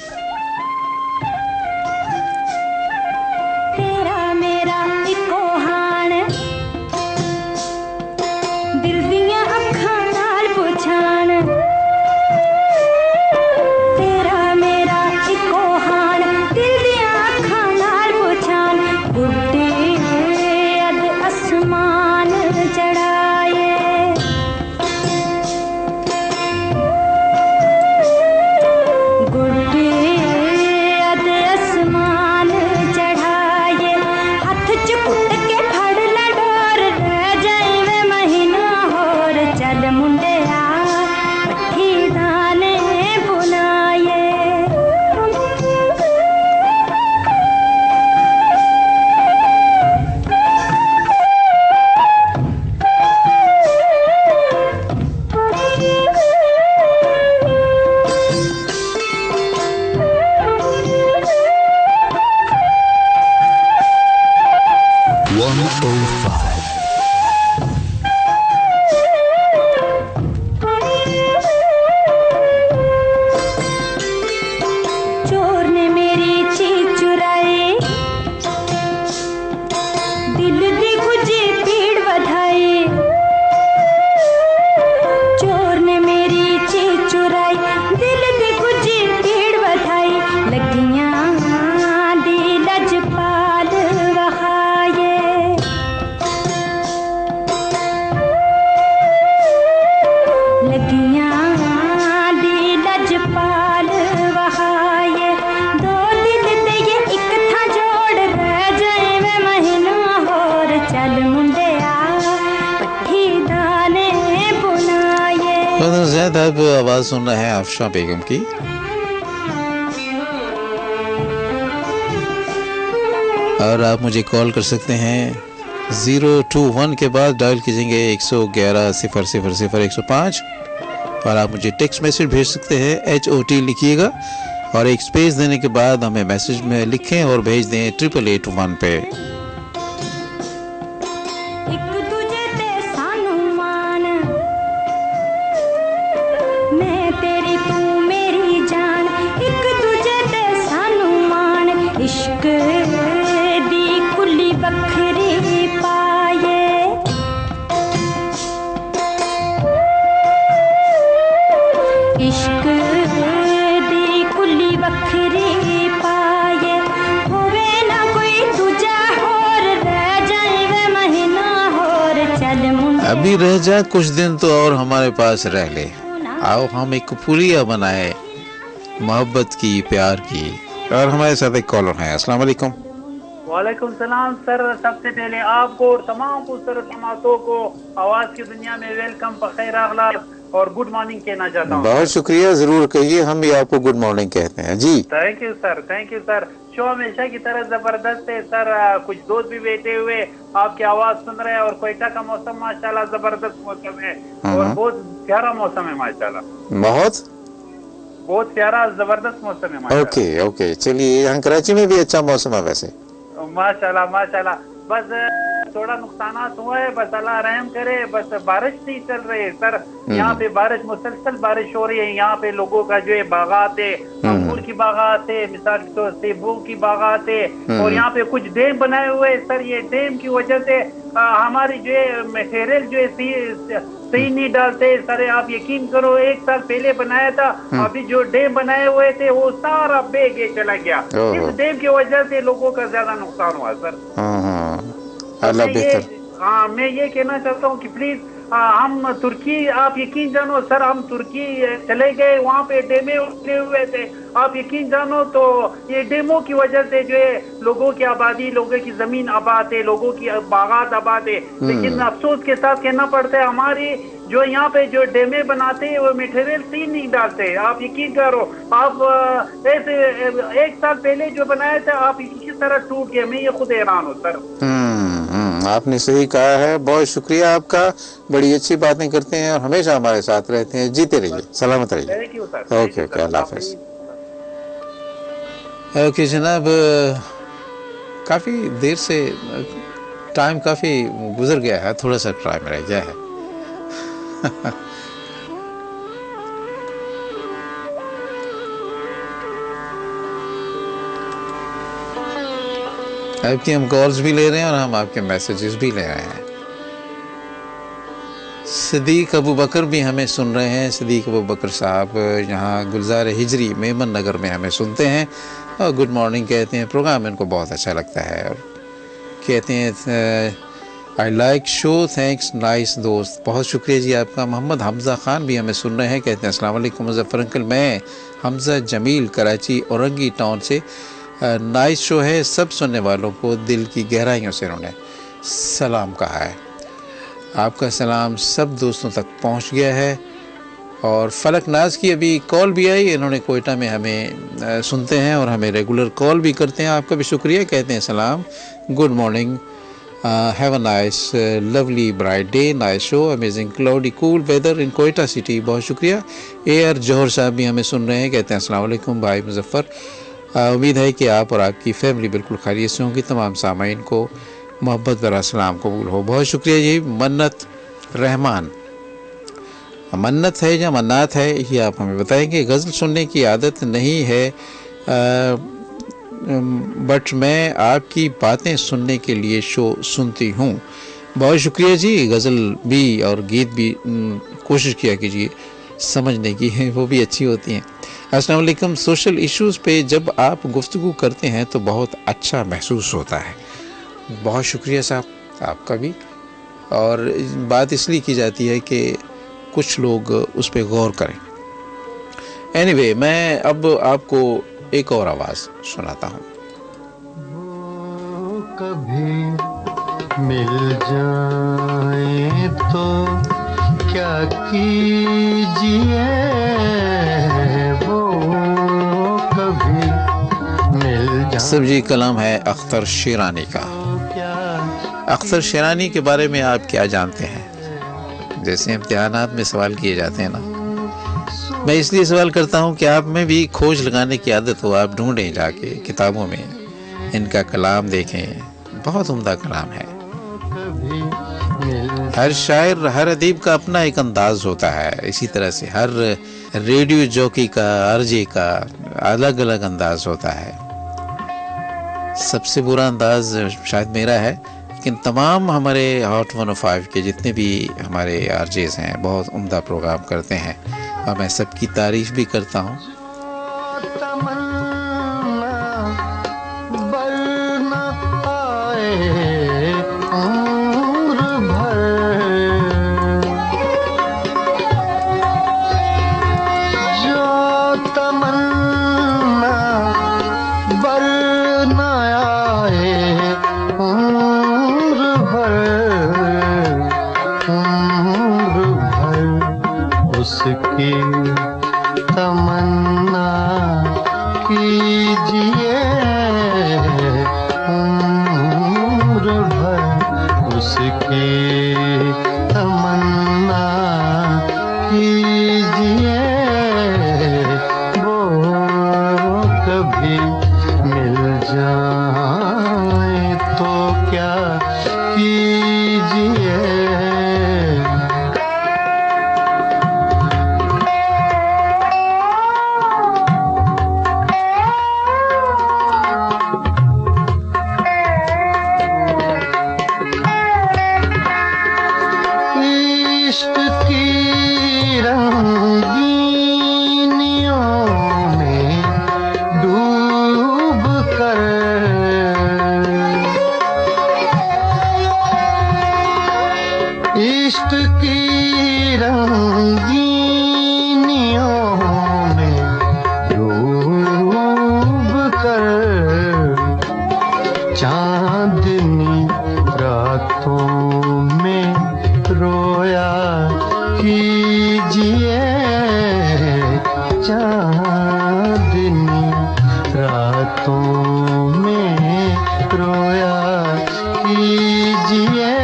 आवाज़ सुन रहे हैं आफशा बेगम की। और आप मुझे कॉल कर सकते हैं 021 के बाद डायल कीजिएंगे 111-000-105, और आप मुझे टेक्स्ट मैसेज भेज सकते हैं, HOT लिखिएगा और एक स्पेस देने के बाद हमें मैसेज में लिखें और भेज दें 8881 पे। अभी रह जा कुछ दिन तो और हमारे पास रह ले, आओ हम एक पुलिया बनाए मोहब्बत की, प्यार की। और हमारे साथ एक कॉलर है। अस्सलाम वालेकुम। वालेकुम सलाम सर। सबसे पहले आपको और तमाम खूबसूरत समातों को आवाज की दुनिया में वेलकम, बखैर अखलाक और गुड मॉर्निंग कहना चाहता हूँ। बहुत शुक्रिया, जरूर कहिए, हम भी आपको गुड मॉर्निंग कहते हैं जी। Thank you sir, thank you sir. Show हमेशा की तरह जबरदस्त है सर। कुछ दोस्त भी बैठे हुए आपकी आवाज सुन रहे हैं और कोयटा का मौसम माशाल्लाह जबरदस्त मौसम है और बहुत प्यारा मौसम है माशाल्लाह। बहुत प्यारा जबरदस्त मौसम है माशाल्लाह। ओके ओके, चलिए यहाँ कराची में भी अच्छा मौसम है वैसे माशाल्लाह माशाल्लाह। बस थोड़ा नुकसानात हुआ है, बस अल्लाह रहम करे। बस बारिश नहीं चल रही है सर, यहाँ पे बारिश, मुसलसल बारिश हो रही है। यहाँ पे लोगों का जो है बागात है, अंगूर की बागात है, मिसाल के तौर से सेबों की बागात है और यहाँ पे कुछ डैम बनाए हुए हैं सर। ये डैम की वजह से हमारी जो है मटेरियल जो है सही नहीं डालते सर। आप यकीन करो, 1 साल पहले बनाया था, अभी जो डैम बनाए हुए थे वो सारा बेगे चला गया। इस डैम की वजह से लोगों का ज्यादा नुकसान हुआ सर। अल्लाह बेहतर। हाँ, मैं ये कहना चाहता हूँ कि प्लीज हम तुर्की, आप यकीन जानो सर, हम तुर्की चले गए, वहाँ पे डेमे उठे हुए थे। आप यकीन जानो तो ये डेमो की वजह से जो है लोगों की आबादी, लोगों की जमीन आबाद है, लोगों की बागात आबाद है। लेकिन अफसोस के साथ कहना पड़ता है, हमारी जो यहाँ पे जो डेमे बनाते हैं वो मटेरियल सही नहीं डालते। आप यकीन करो, आप ऐसे 1 साल पहले जो बनाया था, आप किस तरह टूट गए, मैं ये खुद हैरान हूँ सर। आपने सही कहा है, बहुत शुक्रिया आपका, बड़ी अच्छी बातें करते हैं और हमेशा हमारे साथ रहते हैं। जीते रहिए, सलामत रहिए। ओके ओके, अल्लाह हाफिज। ओके जनाब, काफ़ी देर से टाइम काफ़ी गुजर गया है, थोड़ा सा टाइम रह गया है। आपकी हम कॉल्स भी ले रहे हैं और हम आपके मैसेजेस भी ले रहे हैं। सदीक अबू बकर भी हमें सुन रहे हैं। सदीक अबू बकर साहब यहाँ गुलजार हिजरी मेमन नगर में हमें सुनते हैं और गुड मॉर्निंग कहते हैं। प्रोग्राम इनको बहुत अच्छा लगता है और कहते हैं I like show, thanks, nice दोस्त। बहुत शुक्रिया जी आपका। मोहम्मद हमज़ा ख़ान भी हमें सुन रहे हैं, कहते हैं अस्सलाम वालेकुम मुज़फ़्फ़र अंकल, मैं हमज़ा जमील कराची औरंगी टाउन से। नाइस शो है, सब सुनने वालों को दिल की गहराइयों से उन्होंने सलाम कहा है। आपका सलाम सब दोस्तों तक पहुंच गया है। और फ़लक नाज की अभी कॉल भी आई, इन्होंने कोयटा में हमें सुनते हैं और हमें रेगुलर कॉल भी करते हैं। आपका भी शुक्रिया, कहते हैं सलाम, good morning, have a nice lovely bright day, nice show, amazing cloudy cool weather in Quetta city. बहुत शुक्रिया। AR जौहर साहब भी हमें सुन रहे हैं, कहते हैं अस्सलाम वालेकुम भाई मुज़फ़्फ़र, उम्मीद है कि आप और आपकी फैमिली बिल्कुल खैरियत से होंगी। तमाम सामाइन को मोहब्बत भरा सलाम कबूल हो। बहुत शुक्रिया जी। मन्नत रहमान, मन्नत है या मन्नात है ये आप हमें बताएंगे। गज़ल सुनने की आदत नहीं है बट मैं आपकी बातें सुनने के लिए शो सुनती हूँ। बहुत शुक्रिया जी। गज़ल भी और गीत भी कोशिश किया कीजिए समझने की, है वो भी अच्छी होती हैं। अस्सलाम वालेकुम। सोशल इश्यूज़ पे जब आप गुफ्तगू करते हैं तो बहुत अच्छा महसूस होता है। बहुत शुक्रिया साहब आपका भी। और बात इसलिए की जाती है कि कुछ लोग उस पर गौर करें। एनीवे, मैं अब आपको एक और आवाज़ सुनाता हूँ। कभी मिल जाए तो क्या कीजिए, वो कभी मिल जाए। सब्जी कलम है अख्तर शेरानी का। अख्तर शेरानी के बारे में आप क्या जानते हैं? जैसे इम्तिहानात में सवाल किए जाते हैं ना, मैं इसलिए सवाल करता हूँ कि आप में भी खोज लगाने की आदत हो, आप ढूंढें जाके किताबों में, इनका कलाम देखें, बहुत उम्दा कलाम है। हर शायर, हर अदीब का अपना एक अंदाज होता है। इसी तरह से हर रेडियो जॉकी का, आरजे का अलग अलग अंदाज होता है। सबसे बुरा अंदाज शायद मेरा है, लेकिन तमाम हमारे हॉट 105 के जितने भी हमारे आरजेस हैं बहुत उम्दा प्रोग्राम करते हैं और मैं सबकी तारीफ भी करता हूँ। उसकी तमन्ना कीजिए, उम्र भर उसकी तमन्ना कीजिए, वो कभी मिल जाए तो क्या कीजिए। इश्क की रंगीनियों में डूब कर इश्क की रंगीनियों में डूब कर चांदनी रातों में रोया कीजिए, चांदनी रातों में रोया कीजिए,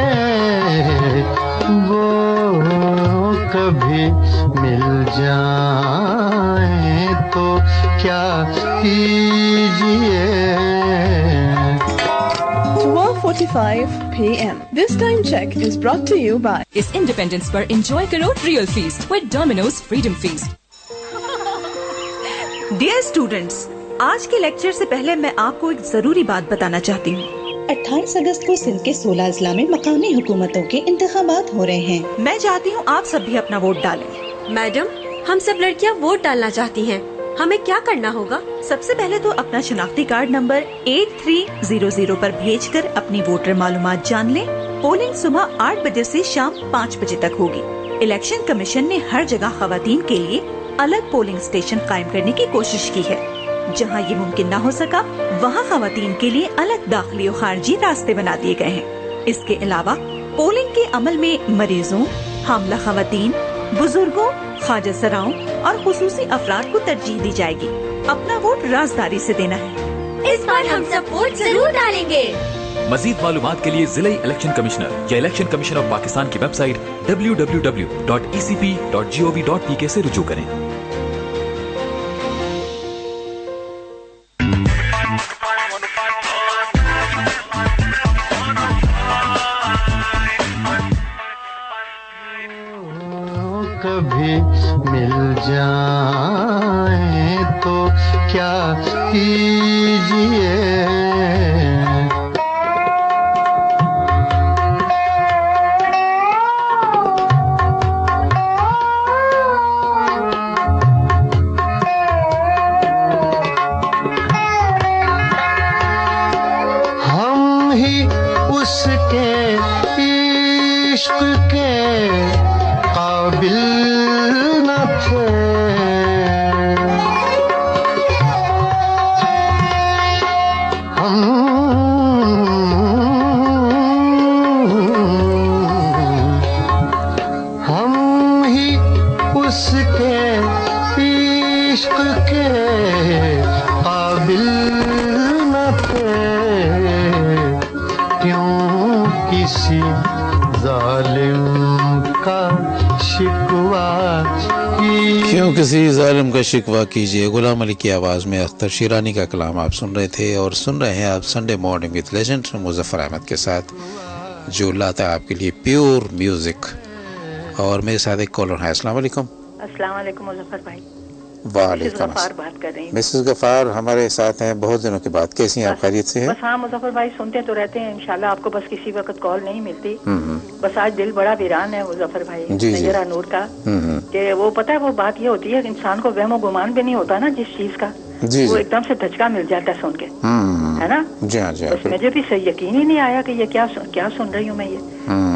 वो कभी मिल जाए तो क्या कीजिए। 12:45 p.m. This time check is brought to you by इस इंडिपेंडेंस पर एंजॉय करो real feast with Domino's freedom feast. Dear students, आज के लेक्चर से पहले मैं आपको एक जरूरी बात बताना चाहती हूँ। 28 अगस्त को सिंध के 16 अजला में मकामी हुकूमतों के इंतखाबात हो रहे हैं। मैं चाहती हूँ आप सब भी अपना वोट डालें। मैडम, हम सब लड़कियाँ वोट डालना चाहती हैं, हमें क्या करना होगा? सबसे पहले तो अपना शनाख्ती कार्ड नंबर 8300 पर भेजकर अपनी वोटर मालूमात जान लें। पोलिंग सुबह 8 बजे से शाम 5 बजे तक होगी। इलेक्शन कमीशन ने हर जगह खवातीन के लिए अलग पोलिंग स्टेशन कायम करने की कोशिश की है। जहां ये मुमकिन न हो सका, वहां खवातीन के लिए अलग दाखिली और खारजी रास्ते बना दिए गए हैं। इसके अलावा पोलिंग के अमल में मरीजों, हामला खवातीन, बुजुर्गों, ख्वाजा सराओं और खुसूसी अफराद को तरजीह दी जाएगी। अपना वोट राजदारी से देना है। इस बार हम सब वोट जरूर डालेंगे। मजीद मालूमात के लिए जिला इलेक्शन कमिश्नर या इलेक्शन कमीशन ऑफ पाकिस्तान की वेबसाइट www.ecp.gov.pk से रुजू करें। कभी मिल जाए तो क्या कीजिए। हम ही उसके इश्क के काबिल न थे, हम ही उसके इश्क के काबिल न थे। क्यों किसी जालिम का शिकवा क्यों किसी जालिम का शिकवा कीजिए। गुलाम अली की आवाज़ में अख्तर शिरानी का कलाम आप सुन रहे थे और सुन रहे हैं आप Sunday morning with legend Muzaffar Ahmed के साथ, जो लाता है आपके लिए प्योर म्यूजिक। और मेरे साथ एक कॉलर है। अस्सलाम वालेकुम। अस्सलाम वालेकुम मुजफ्फर भाई। वालेकुम बात कर रही हूँ। मिसेस गफार हमारे साथ हैं बहुत दिनों के बाद। कैसी हैं आप? खैरियत से हैं? बस हाँ मुजफ्फर भाई, सुनते तो रहते हैं, इंशाल्लाह आपको बस किसी वक्त कॉल नहीं मिलती। बस आज दिल बड़ा वीरान है मुजफ्फर भाई नैरा नूर का। कि वो पता है वो बात ये होती है कि इंसान को वहमो गुमान भी नहीं होता ना जिस चीज का, वो एकदम से धचका मिल जाता है सुन के, है ना। बस मुझे भी सही यकीन ही नहीं आया कि ये क्या सुन रही हूँ मैं। ये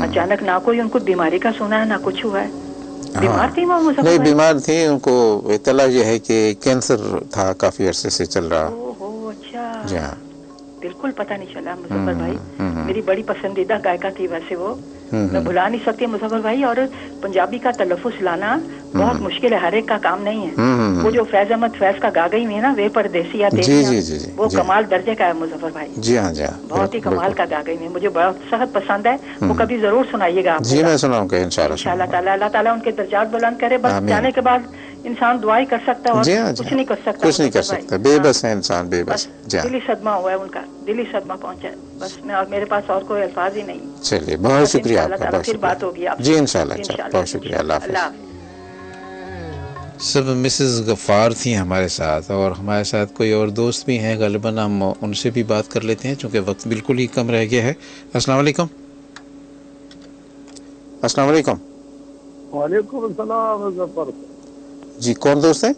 अचानक ना कोई उनको बीमारी का सुना है ना कुछ हुआ है। बीमार थी वो? नहीं बीमार थी, उनको इत्तला ये है कि कैंसर था, काफी अरसे से चल रहा। ओहो अच्छा। जी हाँ, बिल्कुल पता नहीं चला मुजफ्फर भाई। मेरी बड़ी पसंदीदा गायिका थी वैसे वो, मैं भुला नहीं सकती मुजफ्फर भाई। और पंजाबी का तलफ़ुज़ लाना बहुत मुश्किल है, हर एक का काम नहीं है। वो जो फैज अहमद फैज का गागई में है ना, वे परदेसी या देसिया, वो कमाल दर्जे का है मुजफ्फर भाई। जी हाँ, जी हाँ, बहुत ही कमाल का गागई में, मुझे बहुत सख्त पसंद है। वो कभी जरूर सुनाइएगा आप। जी मैं सुनाऊंगा इंशाल्लाह ताला। अल्लाह ताला उनके दर्जात बुलंद करे। बस जाने के बाद इंसान दुआ ही कर सकता है और कुछ नहीं कर सकता। कुछ नहीं कर सकता, बेबस है इंसान, बेबस। दिली सदमा हुआ है उनका, दिली सदमा पहुंचा है बस। मैं और मेरे पास और कोई अल्फाज ही नहीं। चलिए बहुत शुक्रिया आपका, फिर बात होगी आपसे। जी इंशाल्लाह, बहुत शुक्रिया, अल्लाह हाफ़िज़। सब मिसेस गफ़ार थी हमारे साथ, और हमारे साथ कोई और दोस्त भी हैं, ग़ालिबन हम उनसे भी बात कर लेते हैं चूँकि वक्त बिल्कुल ही कम रह गया है। अस्सलाम वालेकुम। अस्सलाम वालेकुम। वालेकुम अस्सलाम। जफर जी, कौन दोस्त है?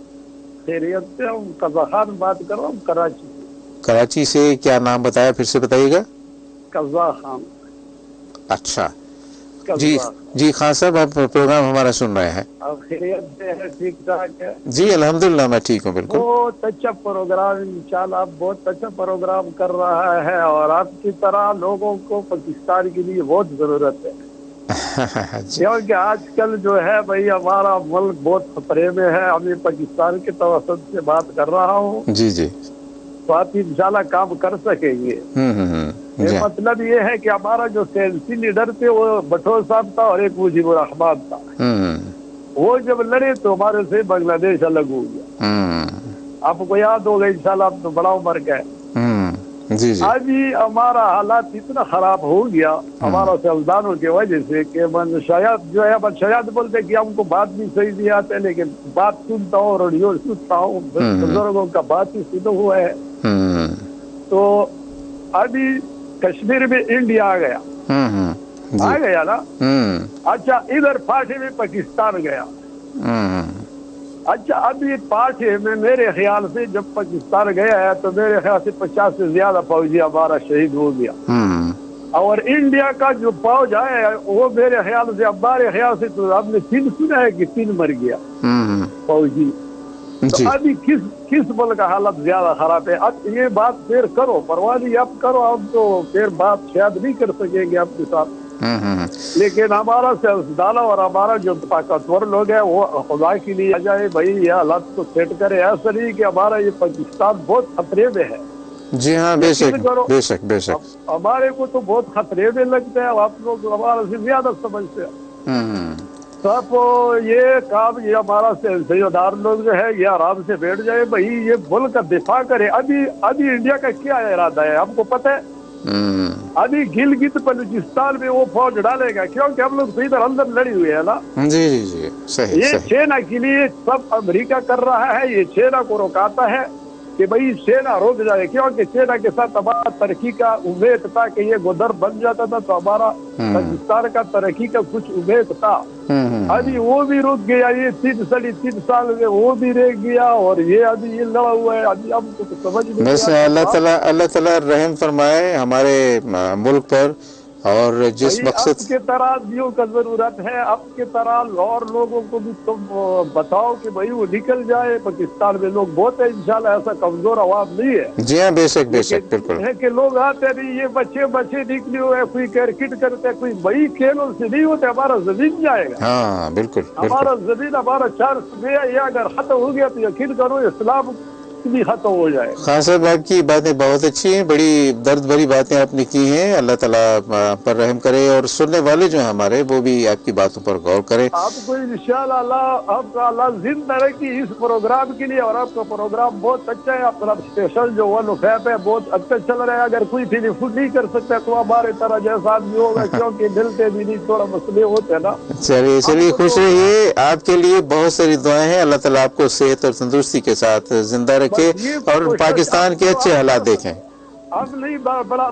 खैरियत से, हम कज़ा खान बात कर रहा हूँ, कराची से। कराची से? क्या नाम बताया, फिर से बताइएगा। कज़ा खान। अच्छा जी जी, खान साहब आप प्रोग्राम हमारा सुन रहे हैं? अब खैरियत से है, ठीक ठाक है? जी अल्हम्दुलिल्लाह, मैं ठीक हूँ बिल्कुल। बहुत अच्छा प्रोग्राम, इंशाल्लाह बहुत अच्छा प्रोग्राम कर रहा है, और आपकी तरह लोगों को पाकिस्तान के लिए बहुत जरूरत है। क्योंकि आजकल जो है भाई हमारा मुल्क बहुत खतरे में है। अभी पाकिस्तान के तवसत से बात कर रहा हूँ। जी जी, तो आप इंशाल्लाह काम कर सकेंगे। मतलब ये है कि हमारा जो सियासी लीडर थे वो भट्टो साहब था, और एक मुजीबुर रहमान था। वो जब लड़े तो हमारे से बांग्लादेश अलग हो गया। आपको याद होगा इंशाल्लाह, आप तो बड़ा उम्र का है। जी जी। अभी हमारा हालात इतना खराब हो गया हमारा सल्दानों की वजह से कि मन शायद जो है, शायद बोलते कि हमको बात भी सही नहीं आते, लेकिन बात सुनता हूँ, रेडियो सुनता हूँ, बुजुर्गों का बात ही सुना हुआ है। तो अभी कश्मीर में इंडिया आ गया, आ गया ना। अच्छा, इधर पार्टी में पाकिस्तान गया। अच्छा, अभी पार्टी में मेरे ख्याल से जब पाकिस्तान गया है तो मेरे ख्याल से 50 से ज्यादा फौजी हमारा शहीद हो गया। और इंडिया का जो फौज है वो मेरे ख्याल से, हमारे ख्याल से तो आपने 3 सुना है कि 3 मर गया फौजी। तो अभी किस मुल्क का हालत ज्यादा खराब है? अब ये बात फिर करो, परवाह नहीं आप करो, अब तो फिर बात शायद नहीं कर सकेंगे आपके साथ। लेकिन हमारा सियासतदान और हमारा जो ताकतवर लोग है वो खुदा के लिए आ जाए भाई, ये हालात को सेट करे। ऐसा नहीं कि हमारा ये पाकिस्तान बहुत खतरे में है। जी हाँ, बेशक बेशक बेशक, हमारे को तो बहुत खतरे में लगता है, आप लोग हमारा से ज्यादा समझते हैं। सब ये काम, ये हमारा सेवादार लोग जो है ये आराम से बैठ जाए भाई, ये मुल्क का दिफा करे। अभी इंडिया का क्या इरादा है हमको पता है। अभी गिलगित बलूचिस्तान में वो फौज डालेगा, क्योंकि हम लोग तो इधर अंदर लड़ी हुई है ना। जी जी जी, सही। ये सेना के लिए सब अमेरिका कर रहा है, ये सेना को रोकाता है कि भाई सेना रोक जाए, क्योंकि सेना के साथ हमारा तरक्की का उम्मीद था कि ये गोदर बन जाता था तो हमारा पाकिस्तान का तरक्की का कुछ उम्मीद था। अभी वो भी रुक गया, ये 3 साल में वो भी रह गया, और ये अभी ये लड़ा हुआ है। अभी हमको तो समझ नहीं। बस अल्लाह ताला रहम फरमाए हमारे मुल्क पर, और जिस मकसद आपके तरह दियों का जरूरत है, आपके तरह और लोगों को भी तुम बताओ कि भाई वो निकल जाए। पाकिस्तान में लोग बहुत है, इंशाल्लाह ऐसा कमजोर आवाज नहीं है। जी हाँ, बेशक बेशक, बिल्कुल है कि लोग आते नहीं, ये बच्चे निकले हुए, कोई क्रिकेट करते, कोई भाई खेलों से नहीं होते, हमारा जमीन जाएगा। हाँ बिल्कुल, हमारा जमीन, हमारा 4 ये अगर खत्म हो गया तो यकीन करो इस्लाम भी खत्म हो जाए। खान साहब आपकी बातें बहुत अच्छी हैं, बड़ी दर्द भरी बातें आपने की हैं। अल्लाह ताला पर रहम करे, और सुनने वाले जो हैं हमारे वो भी आपकी बातों पर गौर करें। आपको इंशाअल्लाह आपका अल्लाह जिंदा रखे इस प्रोग्राम के लिए, और आपका प्रोग्राम बहुत अच्छा है। आपका स्टेशन जो 105 है बहुत अच्छा चल रहा है। अगर कोई टेलीफोन नहीं कर सकता तो हमारे तरह जैसा आदमी होगा, क्योंकि मिलते भी नहीं, थोड़ा मसले होते हैं ना। चलिए खुश रहिए, आपके लिए बहुत सारी दुआएं हैं। अल्लाह ताला आपको सेहत और तंदुरुस्ती के साथ जिंदा रखे, और पाकिस्तान के अच्छे हालात देखें। अब नहीं बड़ा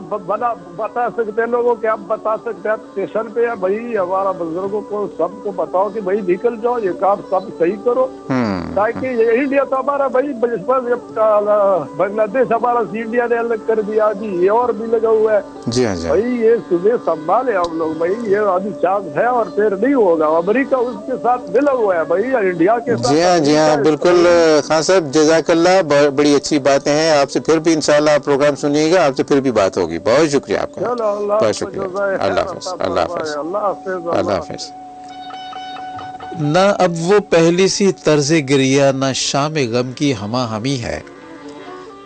बता सकते लोगों के, आप बता सकते हैं स्टेशन पे, भाई हमारा बुजुर्गों को सबको बताओ कि भाई निकल जाओ, ये काम सब सही करो, ताकि इंडिया तो हमारा भाई बांग्लादेश हमारा इंडिया ने अलग कर दिया, अभी ये और भी लगा हुआ है। जी हाँ, भाई ये सुबह संभाले हम लोग भाई, ये अभी चांस है और फिर नहीं होगा। अमेरिका उसके साथ मिला हुआ है भाई, इंडिया के साथ। जी हाँ बिल्कुल खान साहब, जज़ाकल्लाह, बड़ी अच्छी बातें हैं। आपसे फिर भी इंशाल्लाह प्रोग्राम सुनिएगा। सुनिएगा, आपसे फिर भी बात होगी। बहुत शुक्रिया आपका, बहुत शुक्रिया। अल्लाह हाफ़िज़, अल्लाह हाफ़िज़, अल्लाह हाफ़िज़। ना अब वो पहली सी तर्ज़े गिरिया, ना शाम गम की हमा हमी है।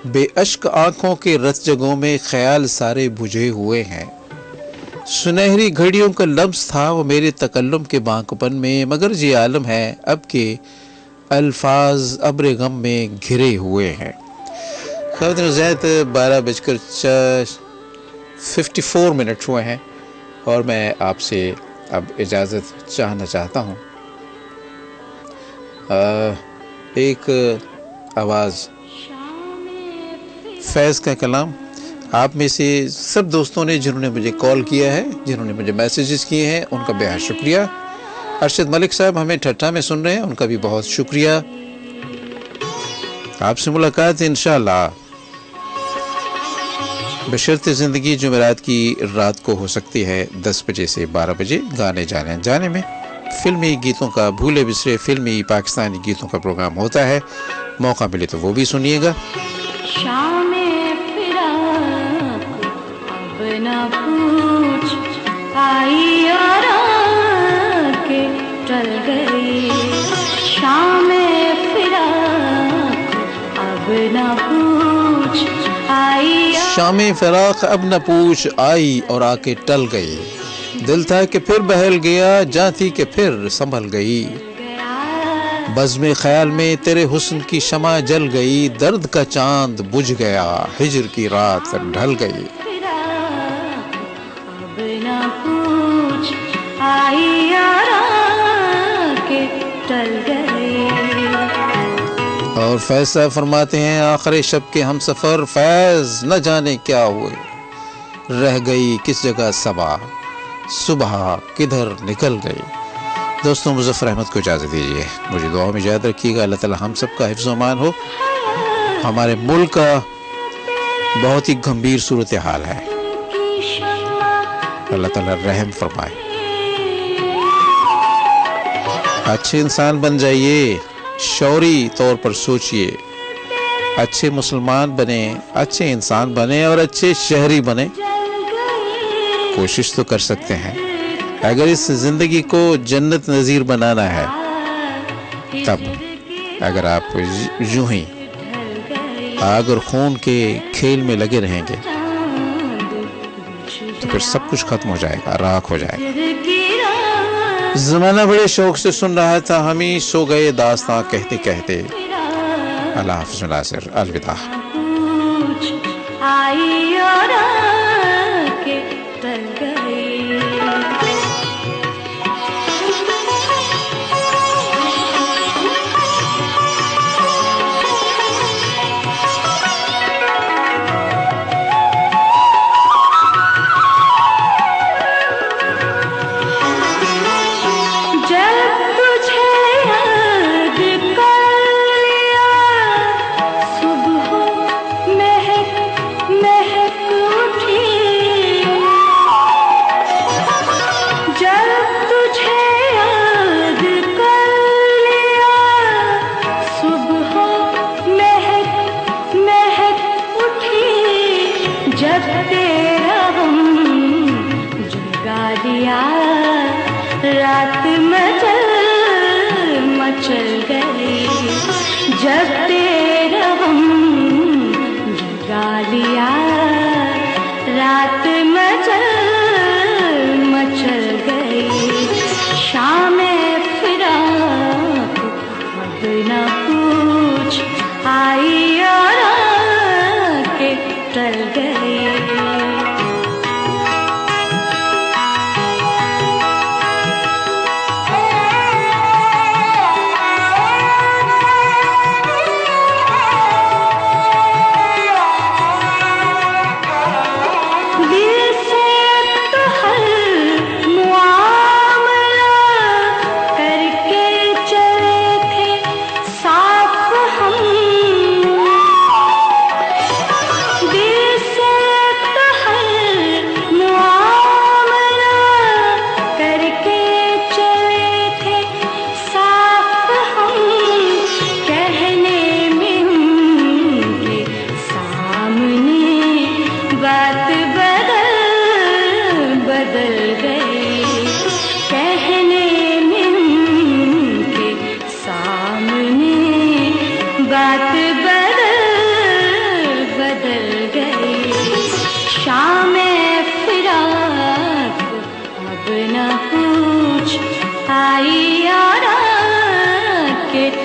बेअश्क आंखों के रत जगों में ख्याल सारे बुझे हुए हैं। सुनहरी घड़ियों का लम्स था वो मेरे तकल्लुम के बांकपन में, मगर ये आलम है अब के अल्फाज अब्र गम में घिरे हुए हैं। ख़वातीन ज़ैत 12:54 हुए हैं और मैं आपसे अब इजाज़त चाहना चाहता हूँ। एक आवाज़ फैज़ का कलाम। आप में से सब दोस्तों ने जिन्होंने मुझे कॉल किया है, जिन्होंने मुझे मैसेजेस किए हैं, उनका बेहद शुक्रिया। अरशद मलिक साहब हमें ठट्ठा में सुन रहे हैं, उनका भी बहुत शुक्रिया। आपसे मुलाकात इंशाअल्लाह बशर्ते ज़िंदगी जुमेरात की रात को हो सकती है 10 बजे से 12 बजे। गाने जाने में फिल्मी गीतों का, भूले बिसरे फिल्मी पाकिस्तानी गीतों का प्रोग्राम होता है। मौका मिले तो वो भी सुनिएगा। शामे फिराक अब न पूछ, आई और आके टल गई। शामे फिराक अब न पूछ, आई शामे फिराक अब न पूछ, आई और आके टल गई। दिल था कि फिर बहल गया, जाती कि फिर संभल गई। बज़्म ख्याल में तेरे हुस्न की शमा जल गई। दर्द का चांद बुझ गया, हिजर की रात ढल गई। अब न पूछ, आई और आके टल गई। और फैज़ साहब फरमाते हैं, आखिरी शब के हम सफ़र फैज़ न जाने क्या हुए। रह गई किस जगह सबा, सुबह किधर निकल गई। दोस्तों, मुज़फ़्फ़र अहमद को इजाज़त दीजिए, मुझे दुआ में याद रखिएगा। अल्लाह ताला हम सब का हिफ्ज़ अमान हो। हमारे मुल्क का बहुत ही गंभीर सूरत हाल है, अल्लाह ताला रहम फरमाए। अच्छे इंसान बन जाइए, शौरी तौर पर सोचिए, अच्छे मुसलमान बने, अच्छे इंसान बने और अच्छे शहरी बने। कोशिश तो कर सकते हैं। अगर इस जिंदगी को जन्नत नज़ीर बनाना है, तब अगर आप यूं ही आग और खून के खेल में लगे रहेंगे तो फिर सब कुछ खत्म हो जाएगा, राख हो जाएगा। ज़माना बड़े शौक से सुन रहा था, हम ही सो गए दास्तां कहते कहते। अल्लाह हाफ़िज़, नासिर, अलविदा। आई और आके टल गई। रात मचल गई, जब तेरा गम जगा लिया। रात मचल गई। शामे फिराक अब न पूछ, आई और आके टल गई।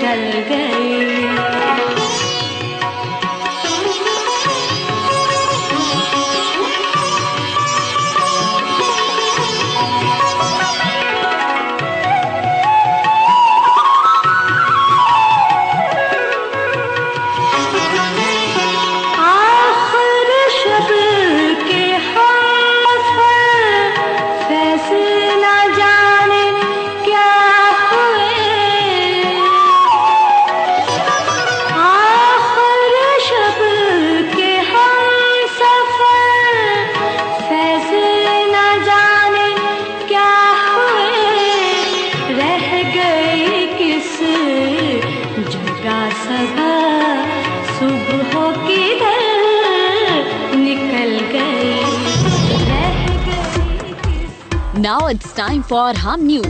टल गई। Now it's time for Hum News.